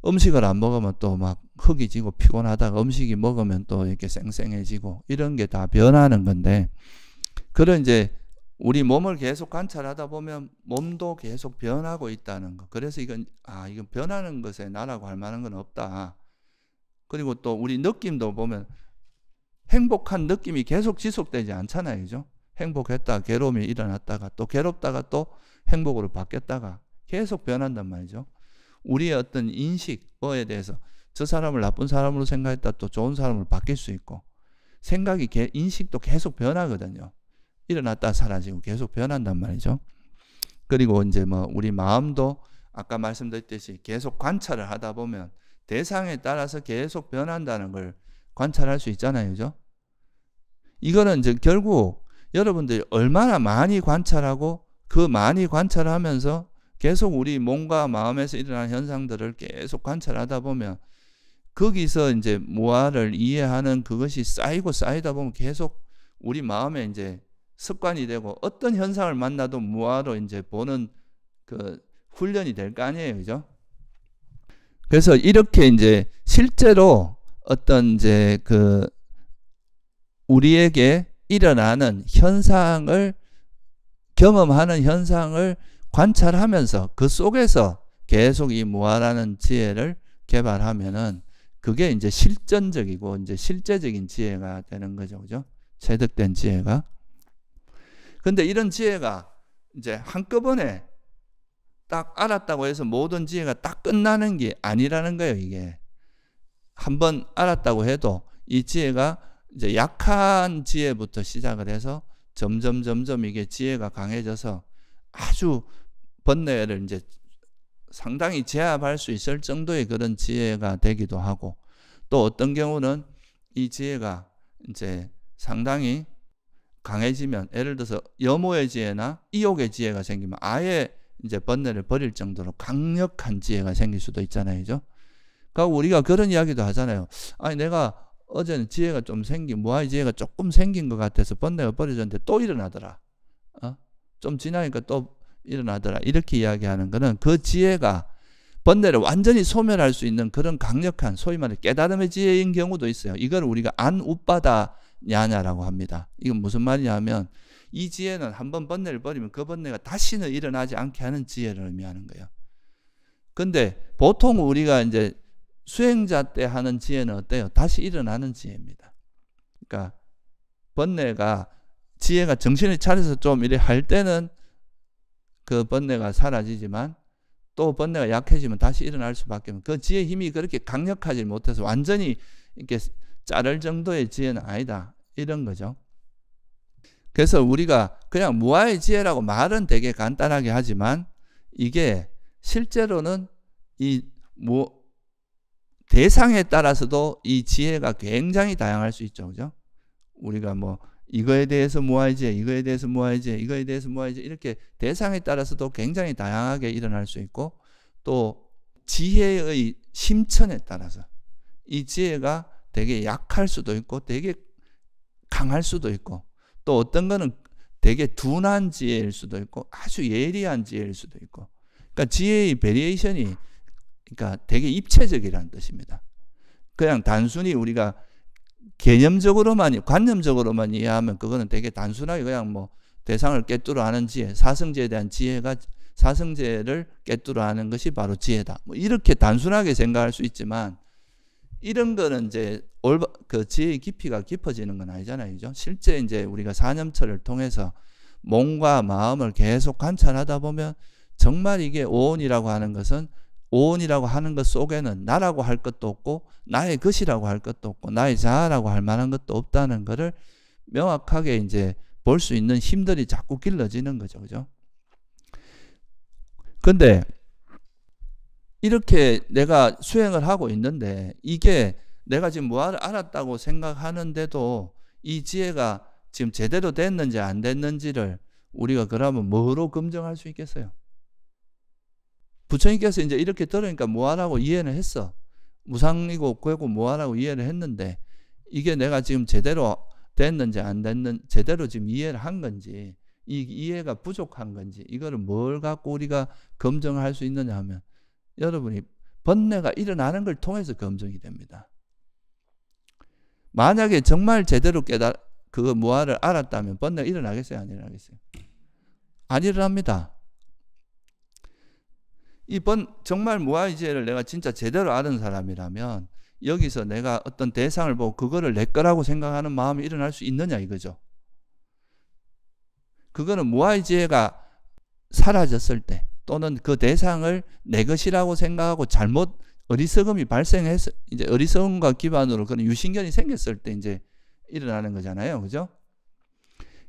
음식을 안 먹으면 또 막 흙이 지고 피곤하다가 음식이 먹으면 또 이렇게 쌩쌩해지고, 이런 게 다 변하는 건데, 그런 이제 우리 몸을 계속 관찰하다 보면 몸도 계속 변하고 있다는 거. 그래서 이건 변하는 것에 나라고 할 만한 건 없다. 그리고 또 우리 느낌도 보면 행복한 느낌이 계속 지속되지 않잖아요. 그죠? 행복했다가 괴로움이 일어났다가 또 괴롭다가 또 행복으로 바뀌었다가 계속 변한단 말이죠. 우리의 어떤 인식, 뭐에 대해서 저 사람을 나쁜 사람으로 생각했다 또 좋은 사람으로 바뀔 수 있고, 생각이, 인식도 계속 변하거든요. 일어났다 사라지고 계속 변한단 말이죠. 그리고 이제 뭐 우리 마음도 아까 말씀드렸듯이 계속 관찰을 하다 보면 대상에 따라서 계속 변한다는 걸 관찰할 수 있잖아요. 그죠? 이거는 이제 결국 여러분들이 얼마나 많이 관찰하고 그 많이 관찰하면서 계속 우리 몸과 마음에서 일어나는 현상들을 계속 관찰하다 보면 거기서 이제 무아를 이해하는 그것이 쌓이고 쌓이다 보면 계속 우리 마음에 이제 습관이 되고 어떤 현상을 만나도 무아로 이제 보는 그 훈련이 될 거 아니에요. 그죠? 그래서 이렇게 이제 실제로 어떤 이제 그 우리에게 일어나는 현상을 경험하는 현상을 관찰하면서 그 속에서 계속 이 무아라는 지혜를 개발하면은 그게 이제 실전적이고 이제 실제적인 지혜가 되는 거죠. 그죠? 체득된 지혜가. 근데 이런 지혜가 이제 한꺼번에 딱 알았다고 해서 모든 지혜가 딱 끝나는 게 아니라는 거예요. 이게 한번 알았다고 해도 이 지혜가 이제 약한 지혜부터 시작을 해서 점점 이게 지혜가 강해져서 아주 번뇌를 이제 상당히 제압할 수 있을 정도의 그런 지혜가 되기도 하고, 또 어떤 경우는 이 지혜가 이제 상당히 강해지면, 예를 들어서 염오의 지혜나 이옥의 지혜가 생기면 아예 이제 번뇌를 버릴 정도로 강력한 지혜가 생길 수도 있잖아요. 그죠? 그러니까 우리가 그런 이야기도 하잖아요. 아니, 내가 어제는 지혜가 좀 생긴, 무아의 지혜가 조금 생긴 것 같아서 번뇌가 버려졌는데 또 일어나더라. 좀 지나니까 또 일어나더라. 이렇게 이야기하는 거는 그 지혜가 번뇌를 완전히 소멸할 수 있는 그런 강력한 소위 말해 깨달음의 지혜인 경우도 있어요. 이걸 우리가 안우빠다냐냐라고 합니다. 이건 무슨 말이냐면 이 지혜는 한번 번뇌를 버리면 그 번뇌가 다시는 일어나지 않게 하는 지혜를 의미하는 거예요. 근데 보통 우리가 이제 수행자 때 하는 지혜는 어때요? 다시 일어나는 지혜입니다. 그러니까 번뇌가, 지혜가 정신을 차려서 좀 이래 할 때는 그 번뇌가 사라지지만 또 번뇌가 약해지면 다시 일어날 수밖에 없는, 그 지혜의 힘이 그렇게 강력하지 못해서 완전히 이렇게 자를 정도의 지혜는 아니다, 이런 거죠. 그래서 우리가 그냥 무아의 지혜라고 말은 되게 간단하게 하지만 이게 실제로는 이 대상에 따라서도 이 지혜가 굉장히 다양할 수 있죠. 그죠? 우리가 뭐 이거에 대해서 무아의 지혜, 이거에 대해서 무아의 지혜, 이거에 대해서 무아의 지혜, 이렇게 대상에 따라서도 굉장히 다양하게 일어날 수 있고, 또 지혜의 심천에 따라서 이 지혜가 되게 약할 수도 있고 되게 강할 수도 있고, 또 어떤 거는 되게 둔한 지혜일 수도 있고 아주 예리한 지혜일 수도 있고, 그러니까 지혜의 베리에이션이 그러니까 되게 입체적이라는 뜻입니다. 그냥 단순히 우리가 개념적으로만, 관념적으로만 이해하면 그거는 되게 단순하게 그냥 뭐 대상을 꿰뚫어 아는 지혜, 사성제에 대한 지혜가, 사성제를 꿰뚫어 아는 것이 바로 지혜다, 뭐 이렇게 단순하게 생각할 수 있지만, 이런 거는 이제 그 지혜의 깊이가 깊어지는 건 아니잖아요. 그죠? 실제 이제 우리가 사념처를 통해서 몸과 마음을 계속 관찰하다 보면 정말 이게 오온이라고 하는 것은, 오온이라고 하는 것 속에는 나라고 할 것도 없고 나의 것이라고 할 것도 없고 나의 자아라고 할 만한 것도 없다는 것을 명확하게 이제 볼 수 있는 힘들이 자꾸 길러지는 거죠. 그죠? 근데 이렇게 내가 수행을 하고 있는데 이게 내가 지금 무아를 알았다고 생각하는데도 이 지혜가 지금 제대로 됐는지 안 됐는지를 우리가 그러면 뭐로 검증할 수 있겠어요? 부처님께서 이제 이렇게 들으니까 무아라고 이해는 했어. 무상이고 고고 무아라고 이해를 했는데 이게 내가 지금 제대로 됐는지 안 됐는지, 제대로 지금 이해를 한 건지, 이 이해가 부족한 건지, 이거를 뭘 갖고 우리가 검증할 수 있느냐 하면 여러분이 번뇌가 일어나는 걸 통해서 검증이 됩니다. 만약에 정말 제대로 그 무아를 알았다면 번뇌가 일어나겠어요? 안 일어나겠어요? 안 일어납니다. 정말 무아의 지혜를 내가 진짜 제대로 아는 사람이라면 여기서 내가 어떤 대상을 보고 그거를 내 거라고 생각하는 마음이 일어날 수 있느냐 이거죠. 그거는 무아의 지혜가 사라졌을 때, 또는 그 대상을 내 것이라고 생각하고 잘못 어리석음이 발생해서, 이제 어리석음과 기반으로 그런 유신견이 생겼을 때 이제 일어나는 거잖아요. 그죠?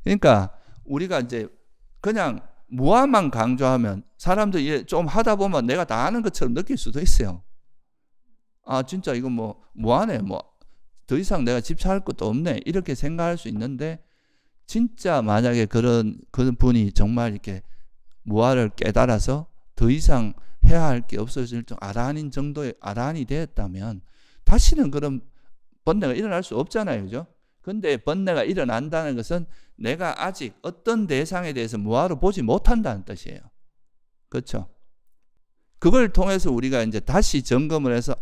그러니까 우리가 이제 그냥 무아만 강조하면 사람들이 좀 하다 보면 내가 다 아는 것처럼 느낄 수도 있어요. 아, 진짜 이거 뭐 무아네, 뭐 더 이상 내가 집착할 것도 없네, 이렇게 생각할 수 있는데, 진짜 만약에 그런 분이 정말 이렇게 무아를 깨달아서 더 이상 해야 할 게 없어질 정도, 아라한인 정도의 아라한이 되었다면 다시는 그런 번뇌가 일어날 수 없잖아요. 그죠? 근데 번뇌가 일어난다는 것은 내가 아직 어떤 대상에 대해서 무아로 보지 못한다는 뜻이에요. 그렇죠? 그걸 통해서 우리가 이제 다시 점검을 해서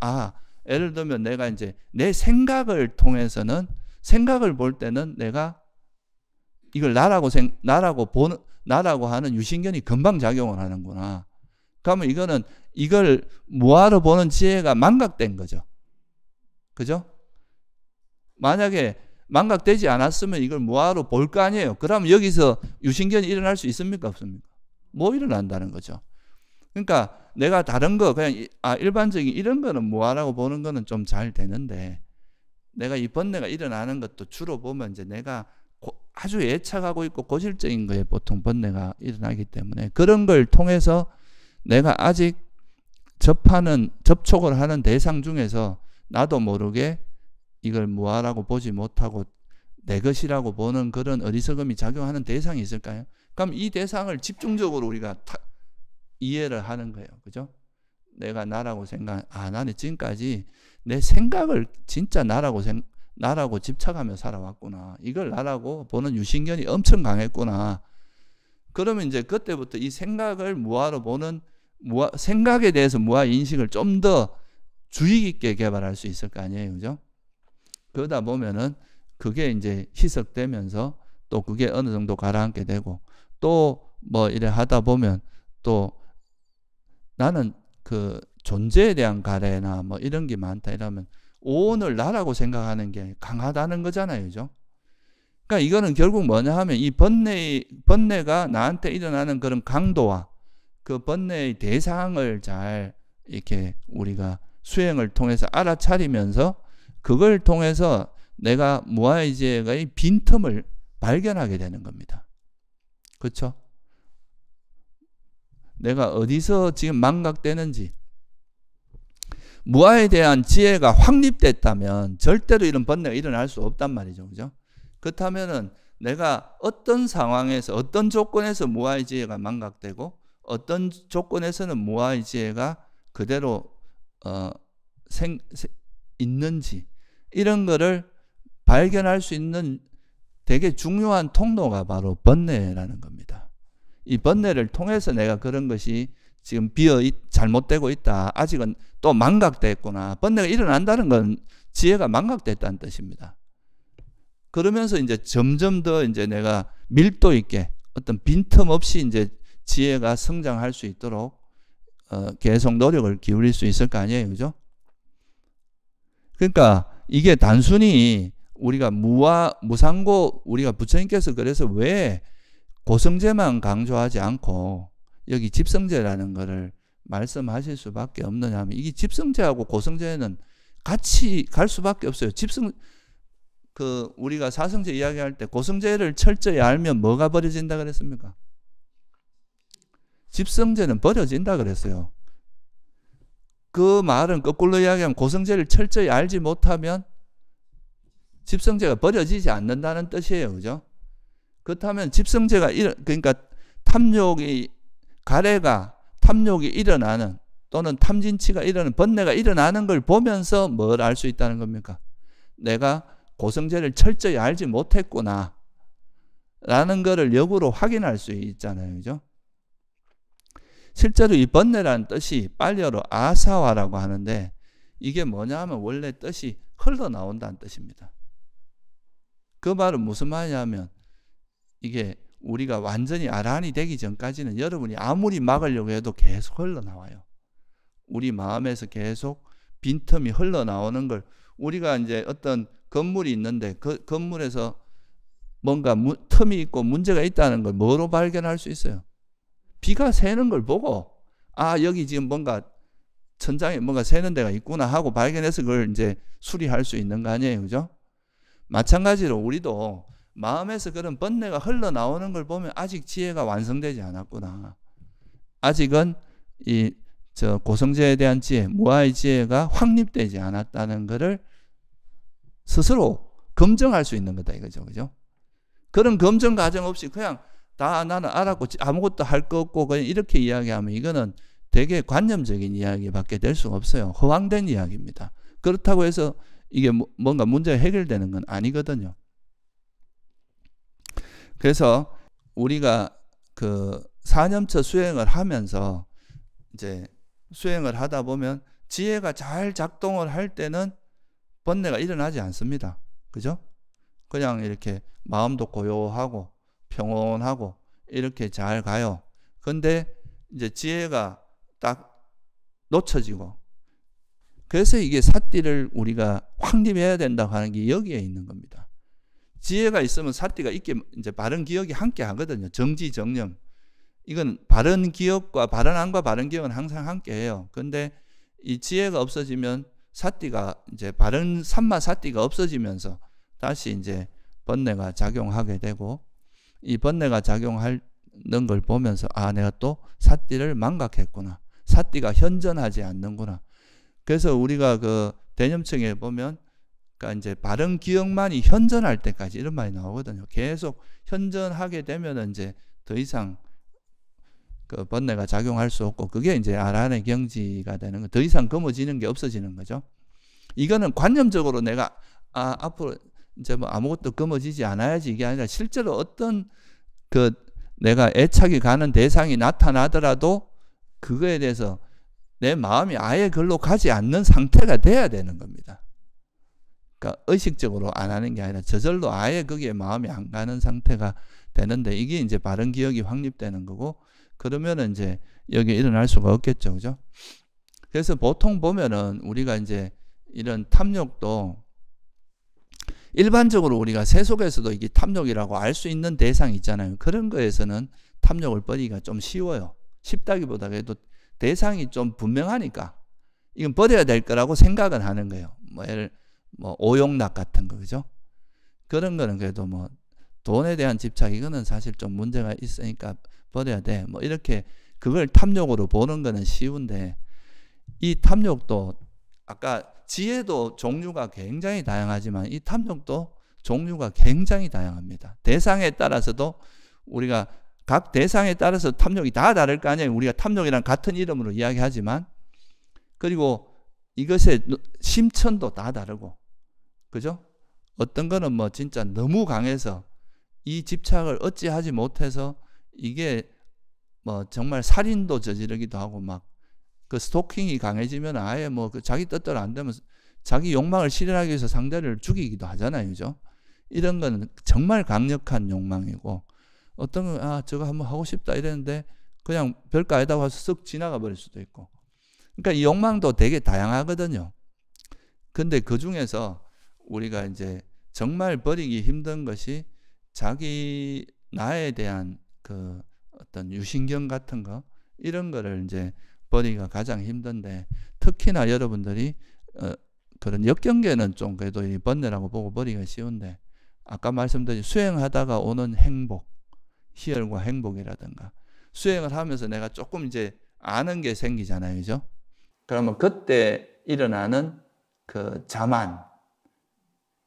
예를 들면 내가 이제 내 생각을 통해서는 생각을 볼 때는 내가 이걸 나라고 하는 유신견이 금방 작용을 하는구나. 그러면 이걸 무아로 보는 지혜가 망각된 거죠. 그죠? 만약에 망각되지 않았으면 이걸 무아로 볼 거 아니에요. 그러면 여기서 유신견이 일어날 수 있습니까? 없습니까? 못 일어난다는 거죠. 그러니까 내가 다른 거 그냥 일반적인 이런 거는 무아라고 보는 거는 좀 잘 되는데, 내가 이 번뇌가 일어나는 것도 주로 보면 이제 내가 아주 애착하고 있고 고질적인 거에 보통 번뇌가 일어나기 때문에, 그런 걸 통해서 내가 아직 접촉을 하는 대상 중에서 나도 모르게 이걸 무아라고 보지 못하고 내 것이라고 보는 그런 어리석음이 작용하는 대상이 있을까요? 그럼 이 대상을 집중적으로 우리가 이해를 하는 거예요. 그죠? 내가 나라고 나는 지금까지 내 생각을 진짜 나라고 집착하며 살아왔구나. 이걸 나라고 보는 유신견이 엄청 강했구나. 그러면 이제 그때부터 이 생각을 무아로 보는 생각에 대해서 무아 인식을 좀 더 주의 깊게 개발할 수 있을 거 아니에요. 그죠? 그러다 보면은 그게 이제 희석되면서 또 그게 어느 정도 가라앉게 되고, 또 뭐 이래 하다 보면 또 나는 그 존재에 대한 가래나 뭐 이런 게 많다 이러면 오온을 나라고 생각하는 게 강하다는 거잖아요. 그죠? 그러니까 이거는 결국 뭐냐 하면 이 번뇌가 나한테 일어나는 그런 강도와 그 번뇌의 대상을 잘 이렇게 우리가 수행을 통해서 알아차리면서 그걸 통해서 내가 무아의 지혜의 빈틈을 발견하게 되는 겁니다. 그렇죠? 내가 어디서 지금 망각되는지, 무아에 대한 지혜가 확립됐다면 절대로 이런 번뇌가 일어날 수 없단 말이죠. 그죠? 그렇다면은 내가 어떤 상황에서 어떤 조건에서 무아의 지혜가 망각되고 어떤 조건에서는 무아의 지혜가 그대로 있는지, 이런 거를 발견할 수 있는 되게 중요한 통로가 바로 번뇌라는 겁니다. 이 번뇌를 통해서 내가 그런 것이 지금 잘못되고 있다, 아직은 또 망각됐구나, 번뇌가 일어난다는 건 지혜가 망각됐다는 뜻입니다. 그러면서 이제 점점 더 이제 내가 밀도 있게 어떤 빈틈 없이 이제 지혜가 성장할 수 있도록 계속 노력을 기울일 수 있을 거 아니에요. 그죠? 그러니까 이게 단순히 우리가 무상고, 우리가 부처님께서 그래서 왜 고성제만 강조하지 않고 여기 집성제라는 거를 말씀하실 수밖에 없느냐 하면, 이게 집성제하고 고성제는 같이 갈 수밖에 없어요. 우리가 사성제 이야기할 때 고성제를 철저히 알면 뭐가 버려진다 그랬습니까? 집성제는 버려진다 그랬어요. 그 말은 거꾸로 이야기하면 고성제를 철저히 알지 못하면 집성제가 버려지지 않는다는 뜻이에요. 그죠? 그렇다면 집성제가 그러니까 탐욕이 일어나는, 또는 탐진치가 일어나는, 번뇌가 일어나는 걸 보면서 뭘 알 수 있다는 겁니까? 내가 고성제를 철저히 알지 못했구나 라는 거를 역으로 확인할 수 있잖아요. 그죠? 실제로 이 번뇌라는 뜻이 빨리어로 아사와라고 하는데, 이게 뭐냐 하면 원래 뜻이 흘러나온다는 뜻입니다. 그 말은 무슨 말이냐면, 이게 우리가 완전히 아란이 되기 전까지는 여러분이 아무리 막으려고 해도 계속 흘러나와요. 우리 마음에서 계속 빈틈이 흘러나오는 걸, 우리가 이제 어떤 건물이 있는데 그 건물에서 뭔가 틈이 있고 문제가 있다는 걸 뭐로 발견할 수 있어요? 비가 새는 걸 보고, 여기 지금 뭔가 천장에 뭔가 새는 데가 있구나 하고 발견해서 그걸 이제 수리할 수 있는 거 아니에요. 그죠? 마찬가지로 우리도 마음에서 그런 번뇌가 흘러나오는 걸 보면 아직 지혜가 완성되지 않았구나, 아직은 고성제에 대한 지혜, 무아의 지혜가 확립되지 않았다는 것을 스스로 검증할 수 있는 거다 이거죠. 그죠? 그런 검증 과정 없이 그냥 나는 알았고 아무것도 할 거 없고 그냥 이렇게 이야기하면 이거는 되게 관념적인 이야기밖에 될 수가 없어요. 허황된 이야기입니다. 그렇다고 해서 이게 뭔가 문제가 해결되는 건 아니거든요. 그래서 우리가 그 4년차 수행을 하면서 이제 수행을 하다 보면 지혜가 잘 작동을 할 때는 번뇌가 일어나지 않습니다. 그죠? 그냥 이렇게 마음도 고요하고 평온하고 이렇게 잘 가요. 근데 이제 지혜가 딱 놓쳐지고, 그래서 이게 사띠를 우리가 확립해야 된다고 하는 게 여기에 있는 겁니다. 지혜가 있으면 사띠가 있게 이제 바른 기억이 함께 하거든요. 정지, 정념. 이건 바른 기억과 바른 안과 바른 기억은 항상 함께 해요. 근데 이 지혜가 없어지면 사띠가 이제 바른 삼마 사띠가 없어지면서 다시 이제 번뇌가 작용하게 되고, 이 번뇌가 작용하는 걸 보면서 아, 내가 또 사띠를 망각했구나. 사띠가 현전하지 않는구나. 그래서 우리가 그 대념청에 보면 그러니까 이제 바른 기억만이 현전할 때까지 이런 말이 나오거든요. 계속 현전하게 되면 이제 더 이상 그 번뇌가 작용할 수 없고, 그게 이제 아란의 경지가 되는 거. 더 이상 검어지는 게 없어지는 거죠. 이거는 관념적으로 내가 앞으로 이제 뭐 아무것도 검어지지 않아야지 이게 아니라, 실제로 어떤 그 내가 애착이 가는 대상이 나타나더라도 그거에 대해서 내 마음이 아예 글로 가지 않는 상태가 돼야 되는 겁니다. 그러니까 의식적으로 안 하는 게 아니라 저절로 아예 거기에 마음이 안 가는 상태가 되는데, 이게 이제 바른 기억이 확립되는 거고, 그러면은 이제 여기 일어날 수가 없겠죠. 그죠? 그래서 보통 보면은 우리가 이제 이런 탐욕도 일반적으로 우리가 세속에서도 이게 탐욕이라고 알 수 있는 대상이 있잖아요. 그런 거에서는 탐욕을 버리기가 좀 쉬워요. 쉽다기보다 그래도 대상이 좀 분명하니까 이건 버려야 될 거라고 생각은 하는 거예요. 뭐 오용락 같은 거, 그죠? 그런 거는 그래도 뭐 돈에 대한 집착, 이거는 사실 좀 문제가 있으니까 버려야 돼. 뭐 이렇게 그걸 탐욕으로 보는 거는 쉬운데, 이 탐욕도 아까 지혜도 종류가 굉장히 다양하지만 이 탐욕도 종류가 굉장히 다양합니다. 대상에 따라서도 우리가 각 대상에 따라서 탐욕이 다 다를 거 아니에요. 우리가 탐욕이랑 같은 이름으로 이야기하지만, 그리고 이것의 심천도 다 다르고, 그죠? 어떤 거는 뭐 진짜 너무 강해서 이 집착을 어찌하지 못해서 이게 뭐 정말 살인도 저지르기도 하고, 막 그 스토킹이 강해지면 아예 뭐 그 자기 뜻대로 안 되면 자기 욕망을 실현하기 위해서 상대를 죽이기도 하잖아요. 그죠? 이런 거는 정말 강력한 욕망이고, 어떤 건 저거 한번 하고 싶다 이랬는데 그냥 별거 아니다 와서 쓱 지나가 버릴 수도 있고. 그러니까 이 욕망도 되게 다양하거든요. 근데 그 중에서 우리가 이제 정말 버리기 힘든 것이 자기 나에 대한 그 어떤 유신경 같은 거, 이런 거를 이제 버리기가 가장 힘든데, 특히나 여러분들이 그런 역경계는 좀 그래도 이 번뇌라고 보고 버리기가 쉬운데, 아까 말씀드린 수행하다가 오는 행복, 희열과 행복이라든가, 수행을 하면서 내가 조금 이제 아는 게 생기잖아요. 그죠? 그러면 그때 일어나는 그 자만,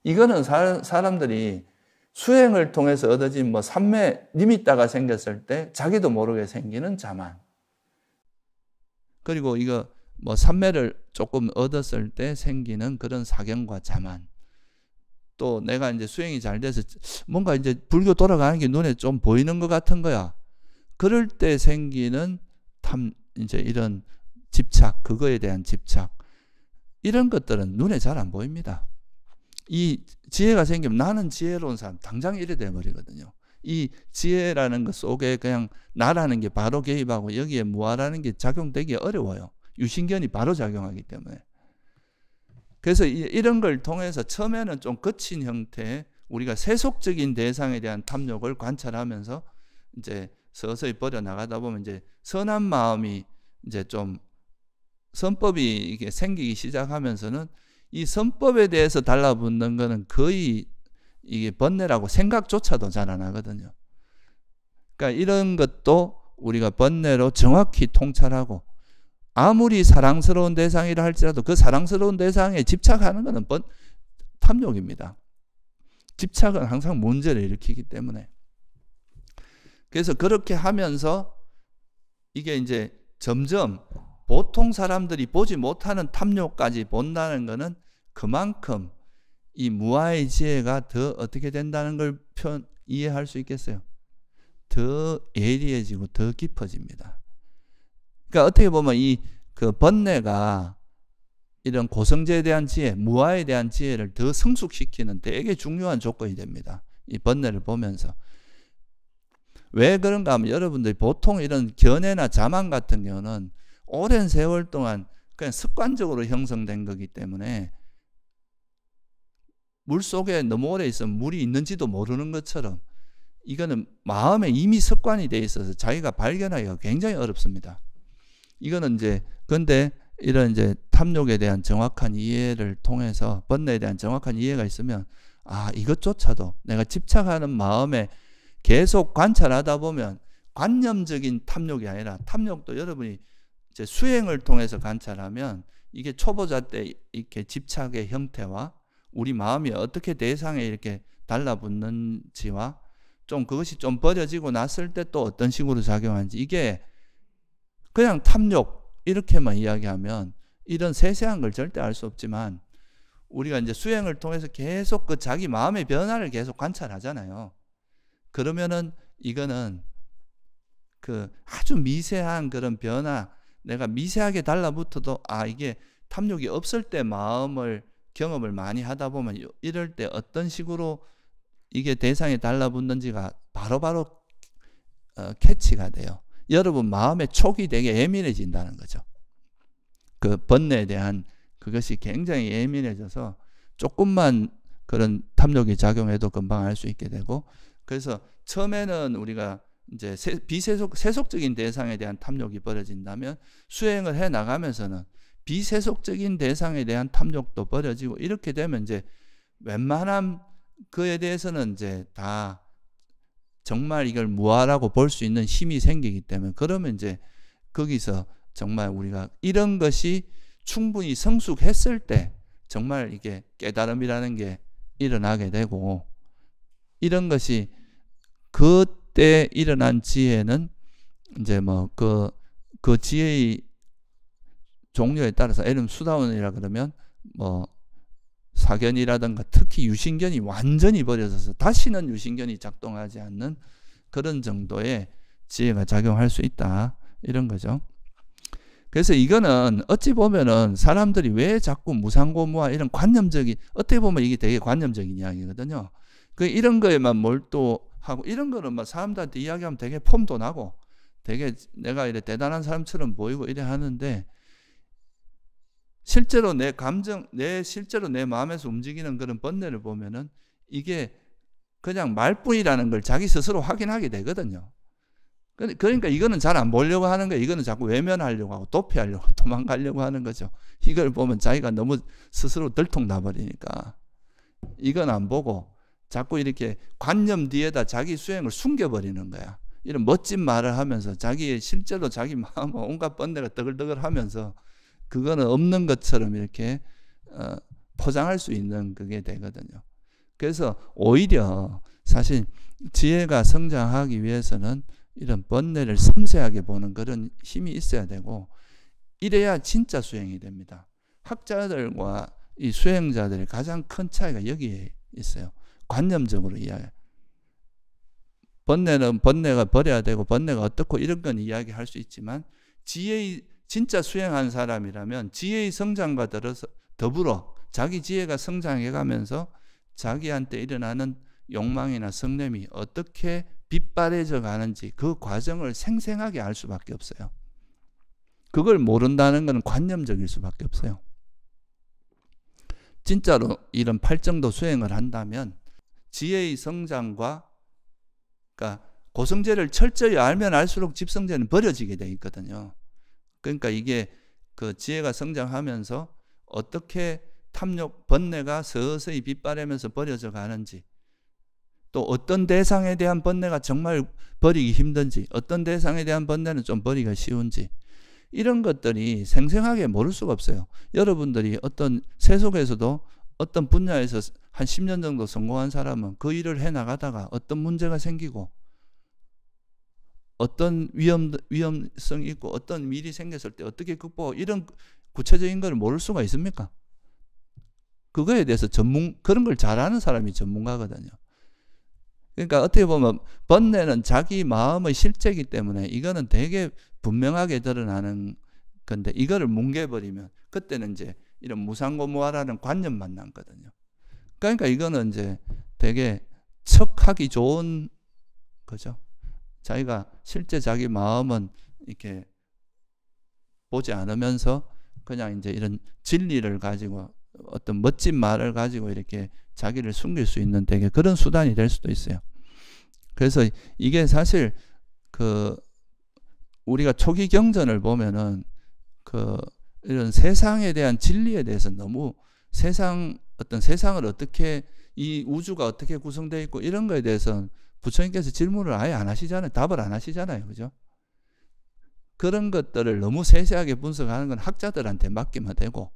이거는 사람들이 수행을 통해서 얻어진 뭐 삼매 니미따가 생겼을 때 자기도 모르게 생기는 자만, 그리고 이거 뭐 삼매를 조금 얻었을 때 생기는 그런 사경과 자만, 또 내가 이제 수행이 잘 돼서 뭔가 이제 불교 돌아가는 게 눈에 좀 보이는 것 같은 거야. 그럴 때 생기는 이제 이런 집착, 그거에 대한 집착, 이런 것들은 눈에 잘 안 보입니다. 이 지혜가 생기면 나는 지혜로운 사람, 당장 이래 돼버리거든요. 이 지혜라는 것 속에 그냥 나라는 게 바로 개입하고 여기에 무아라는 게 작용되기 어려워요. 유신견이 바로 작용하기 때문에. 그래서 이런 걸 통해서 처음에는 좀 거친 형태의 우리가 세속적인 대상에 대한 탐욕을 관찰하면서 이제 서서히 버려 나가다 보면 이제 선한 마음이 이제 좀 선법이 이게 생기기 시작하면서는 이 선법에 대해서 달라붙는 거는 거의 이게 번뇌라고 생각조차도 잘 안 하거든요. 그러니까 이런 것도 우리가 번뇌로 정확히 통찰하고, 아무리 사랑스러운 대상이라 할지라도 그 사랑스러운 대상에 집착하는 것은 탐욕입니다. 집착은 항상 문제를 일으키기 때문에. 그래서 그렇게 하면서 이게 이제 점점 보통 사람들이 보지 못하는 탐욕까지 본다는 것은 그만큼 이 무아의 지혜가 더 어떻게 된다는 걸 이해할 수 있겠어요? 더 예리해지고 더 깊어집니다. 그러니까 어떻게 보면 이 그 번뇌가 이런 고성제에 대한 지혜, 무아에 대한 지혜를 더 성숙시키는 되게 중요한 조건이 됩니다. 이 번뇌를 보면서. 왜 그런가 하면 여러분들이 보통 이런 견해나 자만 같은 경우는 오랜 세월 동안 그냥 습관적으로 형성된 거기 때문에 물 속에 너무 오래 있으면 물이 있는지도 모르는 것처럼 이거는 마음에 이미 습관이 돼 있어서 자기가 발견하기가 굉장히 어렵습니다. 이거는 이제 근데 이런 이제 탐욕에 대한 정확한 이해를 통해서 번뇌에 대한 정확한 이해가 있으면 아, 이것조차도 내가 집착하는 마음에 계속 관찰하다 보면 관념적인 탐욕이 아니라 탐욕도 여러분이 이제 수행을 통해서 관찰하면 이게 초보자 때 이렇게 집착의 형태와 우리 마음이 어떻게 대상에 이렇게 달라붙는지와 좀 그것이 좀 버려지고 났을 때 또 어떤 식으로 작용하는지 이게 그냥 탐욕 이렇게만 이야기하면 이런 세세한 걸 절대 알 수 없지만 우리가 이제 수행을 통해서 계속 그 자기 마음의 변화를 계속 관찰하잖아요. 그러면은 이거는 그 아주 미세한 그런 변화, 내가 미세하게 달라붙어도 아, 이게 탐욕이 없을 때 마음을 경험을 많이 하다 보면 이럴 때 어떤 식으로 이게 대상에 달라붙는지가 바로바로 캐치가 돼요. 여러분 마음의 촉이 되게 예민해진다는 거죠. 그 번뇌에 대한 그것이 굉장히 예민해져서 조금만 그런 탐욕이 작용해도 금방 알 수 있게 되고, 그래서 처음에는 우리가 이제 세속적인 대상에 대한 탐욕이 벌어진다면 수행을 해 나가면서는 비세속적인 대상에 대한 탐욕도 벌어지고 이렇게 되면 이제 웬만한 그에 대해서는 이제 다 정말 이걸 무아라고 볼 수 있는 힘이 생기기 때문에 그러면 이제 거기서 정말 우리가 이런 것이 충분히 성숙했을 때 정말 이게 깨달음이라는 게 일어나게 되고, 이런 것이 그때 일어난 지혜는 이제 뭐 그 지혜의 종류에 따라서 예를 들면 수다원이라 그러면 뭐 사견이라든가 특히 유신견이 완전히 버려져서 다시는 유신견이 작동하지 않는 그런 정도의 지혜가 작용할 수 있다, 이런 거죠. 그래서 이거는 어찌 보면은 사람들이 왜 자꾸 무상고무와 이런 관념적인, 어떻게 보면 이게 되게 관념적인 이야기거든요. 그 이런 거에만 몰두하고 이런 거는 막 사람들한테 이야기하면 되게 폼도 나고 되게 내가 이래 대단한 사람처럼 보이고 이래 하는데 실제로 내 감정, 실제로 내 마음에서 움직이는 그런 번뇌를 보면은 이게 그냥 말뿐이라는 걸 자기 스스로 확인하게 되거든요. 그러니까 이거는 잘 안 보려고 하는 거예요. 이거는 자꾸 외면하려고 하고 도피하려고 도망가려고 하는 거죠. 이걸 보면 자기가 너무 스스로 들통나버리니까 이건 안 보고 자꾸 이렇게 관념 뒤에다 자기 수행을 숨겨버리는 거야. 이런 멋진 말을 하면서 실제로 자기 마음은 온갖 번뇌가 떠글떠글 하면서 그거는 없는 것처럼 이렇게 포장할 수 있는 그게 되거든요. 그래서 오히려 사실 지혜가 성장하기 위해서는 이런 번뇌를 섬세하게 보는 그런 힘이 있어야 되고, 이래야 진짜 수행이 됩니다. 학자들과 이 수행자들의 가장 큰 차이가 여기에 있어요. 관념적으로 이야기. 번뇌는 번뇌가 버려야 되고 번뇌가 어떻고 이런 건 이야기할 수 있지만 지혜의 진짜 수행한 사람이라면 지혜의 성장과 더불어 자기 지혜가 성장해가면서 자기한테 일어나는 욕망이나 성냄이 어떻게 빗발해져 가는지 그 과정을 생생하게 알 수밖에 없어요. 그걸 모른다는 것은 관념적일 수밖에 없어요. 진짜로 이런 팔정도 수행을 한다면 지혜의 성장과, 그러니까 고성제를 철저히 알면 알수록 집성제는 버려지게 돼 있거든요. 그러니까 이게 그 지혜가 성장하면서 어떻게 탐욕, 번뇌가 서서히 빗발하면서 버려져 가는지, 또 어떤 대상에 대한 번뇌가 정말 버리기 힘든지, 어떤 대상에 대한 번뇌는 좀 버리기가 쉬운지, 이런 것들이 생생하게 모를 수가 없어요. 여러분들이 어떤 세속에서도 어떤 분야에서 한 10년 정도 성공한 사람은 그 일을 해나가다가 어떤 문제가 생기고 어떤 위험성이 있고 어떤 일이 생겼을 때 어떻게 극복하고 이런 구체적인 걸 모를 수가 있습니까? 그거에 대해서 그런 걸 잘하는 사람이 전문가거든요. 그러니까 어떻게 보면 번뇌는 자기 마음의 실제이기 때문에 이거는 되게 분명하게 드러나는 근데 이거를 뭉개버리면 그때는 이제 이런 무상고무화라는 관념만 남거든요. 그러니까 이거는 이제 되게 척하기 좋은 거죠. 자기가 실제 자기 마음은 이렇게 보지 않으면서 그냥 이제 이런 진리를 가지고 어떤 멋진 말을 가지고 이렇게 자기를 숨길 수 있는 되게 그런 수단이 될 수도 있어요. 그래서 이게 사실 우리가 초기 경전을 보면은 이런 세상에 대한 진리에 대해서 너무 어떤 세상을 어떻게, 이 우주가 어떻게 구성되어 있고 이런 거에 대해서 부처님께서 질문을 아예 안 하시잖아요. 답을 안 하시잖아요. 그죠? 그런 것들을 너무 세세하게 분석하는 건 학자들한테 맡기면 되고,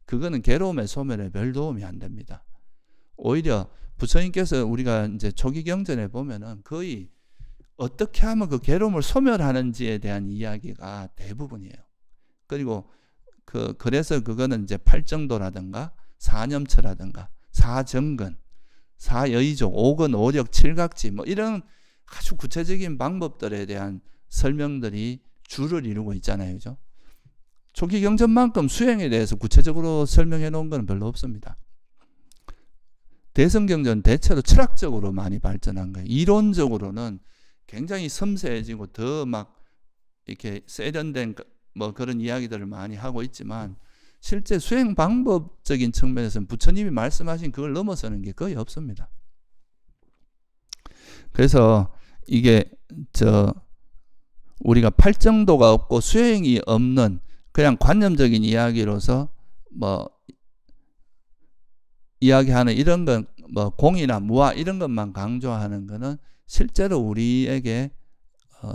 그거는 괴로움의 소멸에 별 도움이 안 됩니다. 오히려 부처님께서 우리가 이제 초기 경전에 보면은 거의 어떻게 하면 그 괴로움을 소멸하는지에 대한 이야기가 대부분이에요. 그리고 그래서 그거는 이제 팔정도라든가 사념처라든가 사정근, 사여의족, 오근, 오력, 칠각지 뭐 이런 아주 구체적인 방법들에 대한 설명들이 주를 이루고 있잖아요. 그죠? 초기 경전만큼 수행에 대해서 구체적으로 설명해 놓은 건 별로 없습니다. 대성경전 대체로 철학적으로 많이 발전한 거예요. 이론적으로는 굉장히 섬세해지고 더 막 이렇게 세련된 뭐 그런 이야기들을 많이 하고 있지만, 실제 수행 방법적인 측면에서는 부처님이 말씀하신 그걸 넘어서는 게 거의 없습니다. 그래서 이게 우리가 팔정도가 없고 수행이 없는 그냥 관념적인 이야기로서 뭐 이야기하는 이런 건 뭐 공이나 무아 이런 것만 강조하는 거는 실제로 우리에게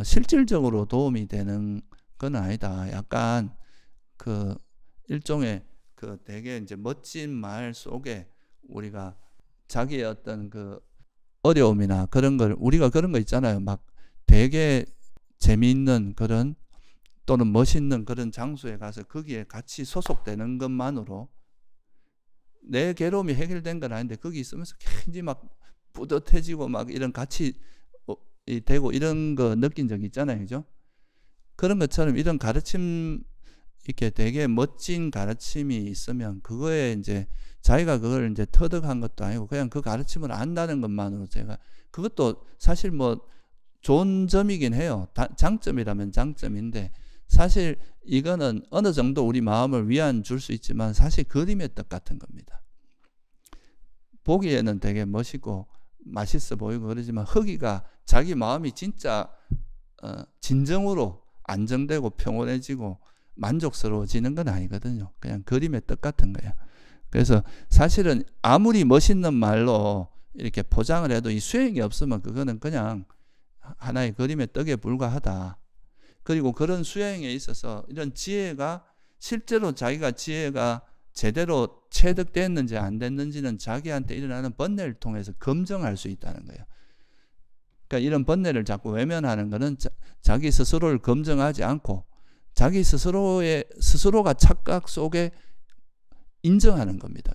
실질적으로 도움이 되는 건 아니다. 약간 일종의 되게 이제 멋진 말 속에 우리가 자기의 어떤 어려움이나 그런 걸, 우리가 그런 거 있잖아요. 막 되게 재미있는 그런 또는 멋있는 그런 장소에 가서 거기에 같이 소속되는 것만으로 내 괴로움이 해결된 건 아닌데 거기 있으면서 굉장히 막 뿌듯해지고 막 이런 같이 되고 이런 거 느낀 적 있잖아요. 그죠? 그런 것처럼 이런 가르침, 이렇게 되게 멋진 가르침이 있으면 그거에 이제 자기가 그걸 이제 터득한 것도 아니고 그냥 그 가르침을 안다는 것만으로 제가, 그것도 사실 뭐 좋은 점이긴 해요. 장점이라면 장점인데, 사실 이거는 어느 정도 우리 마음을 위안 줄 수 있지만 사실 그림의 떡 같은 겁니다. 보기에는 되게 멋있고 맛있어 보이고 그러지만 허기가 자기 마음이 진짜 진정으로 안정되고 평온해지고 만족스러워지는 건 아니거든요. 그냥 그림의 떡 같은 거예요. 그래서 사실은 아무리 멋있는 말로 이렇게 포장을 해도 이 수행이 없으면 그거는 그냥 하나의 그림의 떡에 불과하다. 그리고 그런 수행에 있어서 이런 지혜가 실제로 자기가 지혜가 제대로 체득됐는지 안 됐는지는 자기한테 일어나는 번뇌를 통해서 검증할 수 있다는 거예요. 그러니까 이런 번뇌를 자꾸 외면하는 것은 자기 스스로를 검증하지 않고 자기 스스로가 착각 속에 인정하는 겁니다.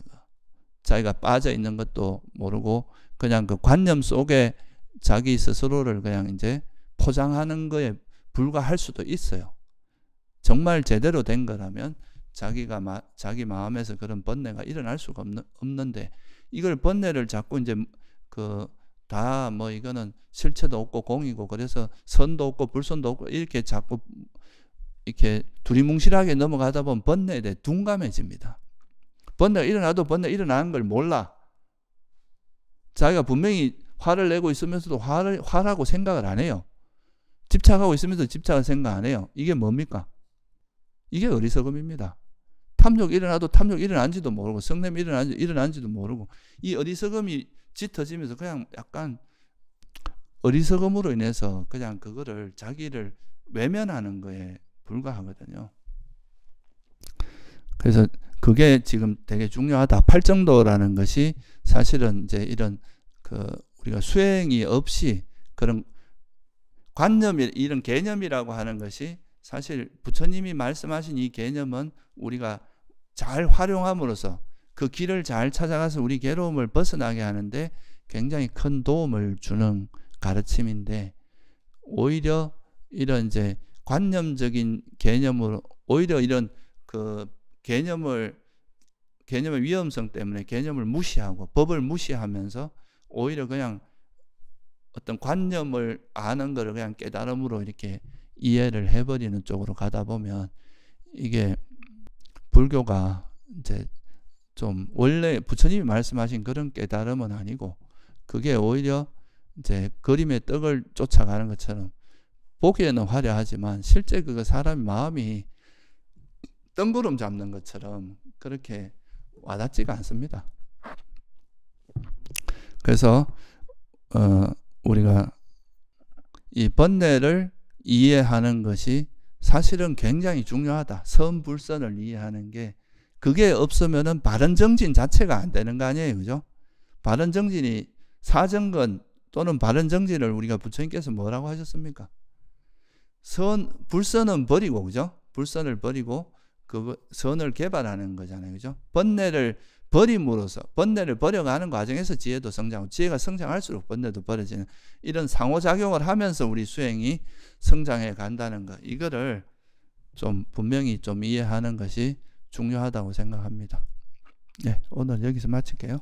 자기가 빠져 있는 것도 모르고 그냥 그 관념 속에 자기 스스로를 그냥 이제 포장하는 거에 불과할 수도 있어요. 정말 제대로 된 거라면 자기 마음에서 그런 번뇌가 일어날 수가 없는데, 이걸 번뇌를 자꾸 이제 다 뭐 이거는 실체도 없고 공이고 그래서 선도 없고 불선도 없고 이렇게 자꾸 이렇게 두리뭉실하게 넘어가다 보면 번뇌에 대해 둔감해집니다. 번뇌가 일어나도 번뇌가 일어나는 걸 몰라. 자기가 분명히 화를 내고 있으면서도 화라고 생각을 안 해요. 집착하고 있으면서 집착을 생각 안 해요. 이게 뭡니까? 이게 어리석음입니다. 탐욕 일어나도 탐욕 일어난지도 모르고, 성냄이 일어난지도 모르고, 이 어리석음이 짙어지면서 그냥 약간 어리석음으로 인해서 그냥 그거를 자기를 외면하는 거에 불과하거든요. 그래서 그게 지금 되게 중요하다. 팔정도라는 것이 사실은 이제 이런 우리가 수행이 없이 그런 이런 개념이라고 하는 것이 사실 부처님이 말씀하신 이 개념은 우리가 잘 활용함으로써 그 길을 잘 찾아가서 우리 괴로움을 벗어나게 하는데 굉장히 큰 도움을 주는 가르침인데, 오히려 이런 이제 관념적인 개념으로 오히려 이런 그 개념의 위험성 때문에 개념을 무시하고 법을 무시하면서 오히려 그냥 어떤 관념을 아는 거를 그냥 깨달음으로 이렇게 이해를 해버리는 쪽으로 가다 보면 이게 불교가 이제 좀 원래 부처님이 말씀하신 그런 깨달음은 아니고 그게 오히려 이제 그림의 떡을 쫓아가는 것처럼 보기에는 화려하지만 실제 그 사람의 마음이 뜬구름 잡는 것처럼 그렇게 와닿지가 않습니다. 그래서 우리가 이 번뇌를 이해하는 것이 사실은 굉장히 중요하다. 선불선을 이해하는 게 그게 없으면은 바른정진 자체가 안 되는 거 아니에요, 그죠? 바른정진이 사정건 또는 바른정진을 우리가 부처님께서 뭐라고 하셨습니까? 불선은 버리고, 그죠? 불선을 버리고 그 선을 개발하는 거잖아요, 그죠? 번뇌를 버림으로써 번뇌를 버려가는 과정에서 지혜도 성장하고 지혜가 성장할수록 번뇌도 버려지는 이런 상호작용을 하면서 우리 수행이 성장해 간다는 것, 이거를 좀 분명히 좀 이해하는 것이 중요하다고 생각합니다. 네, 오늘 여기서 마칠게요.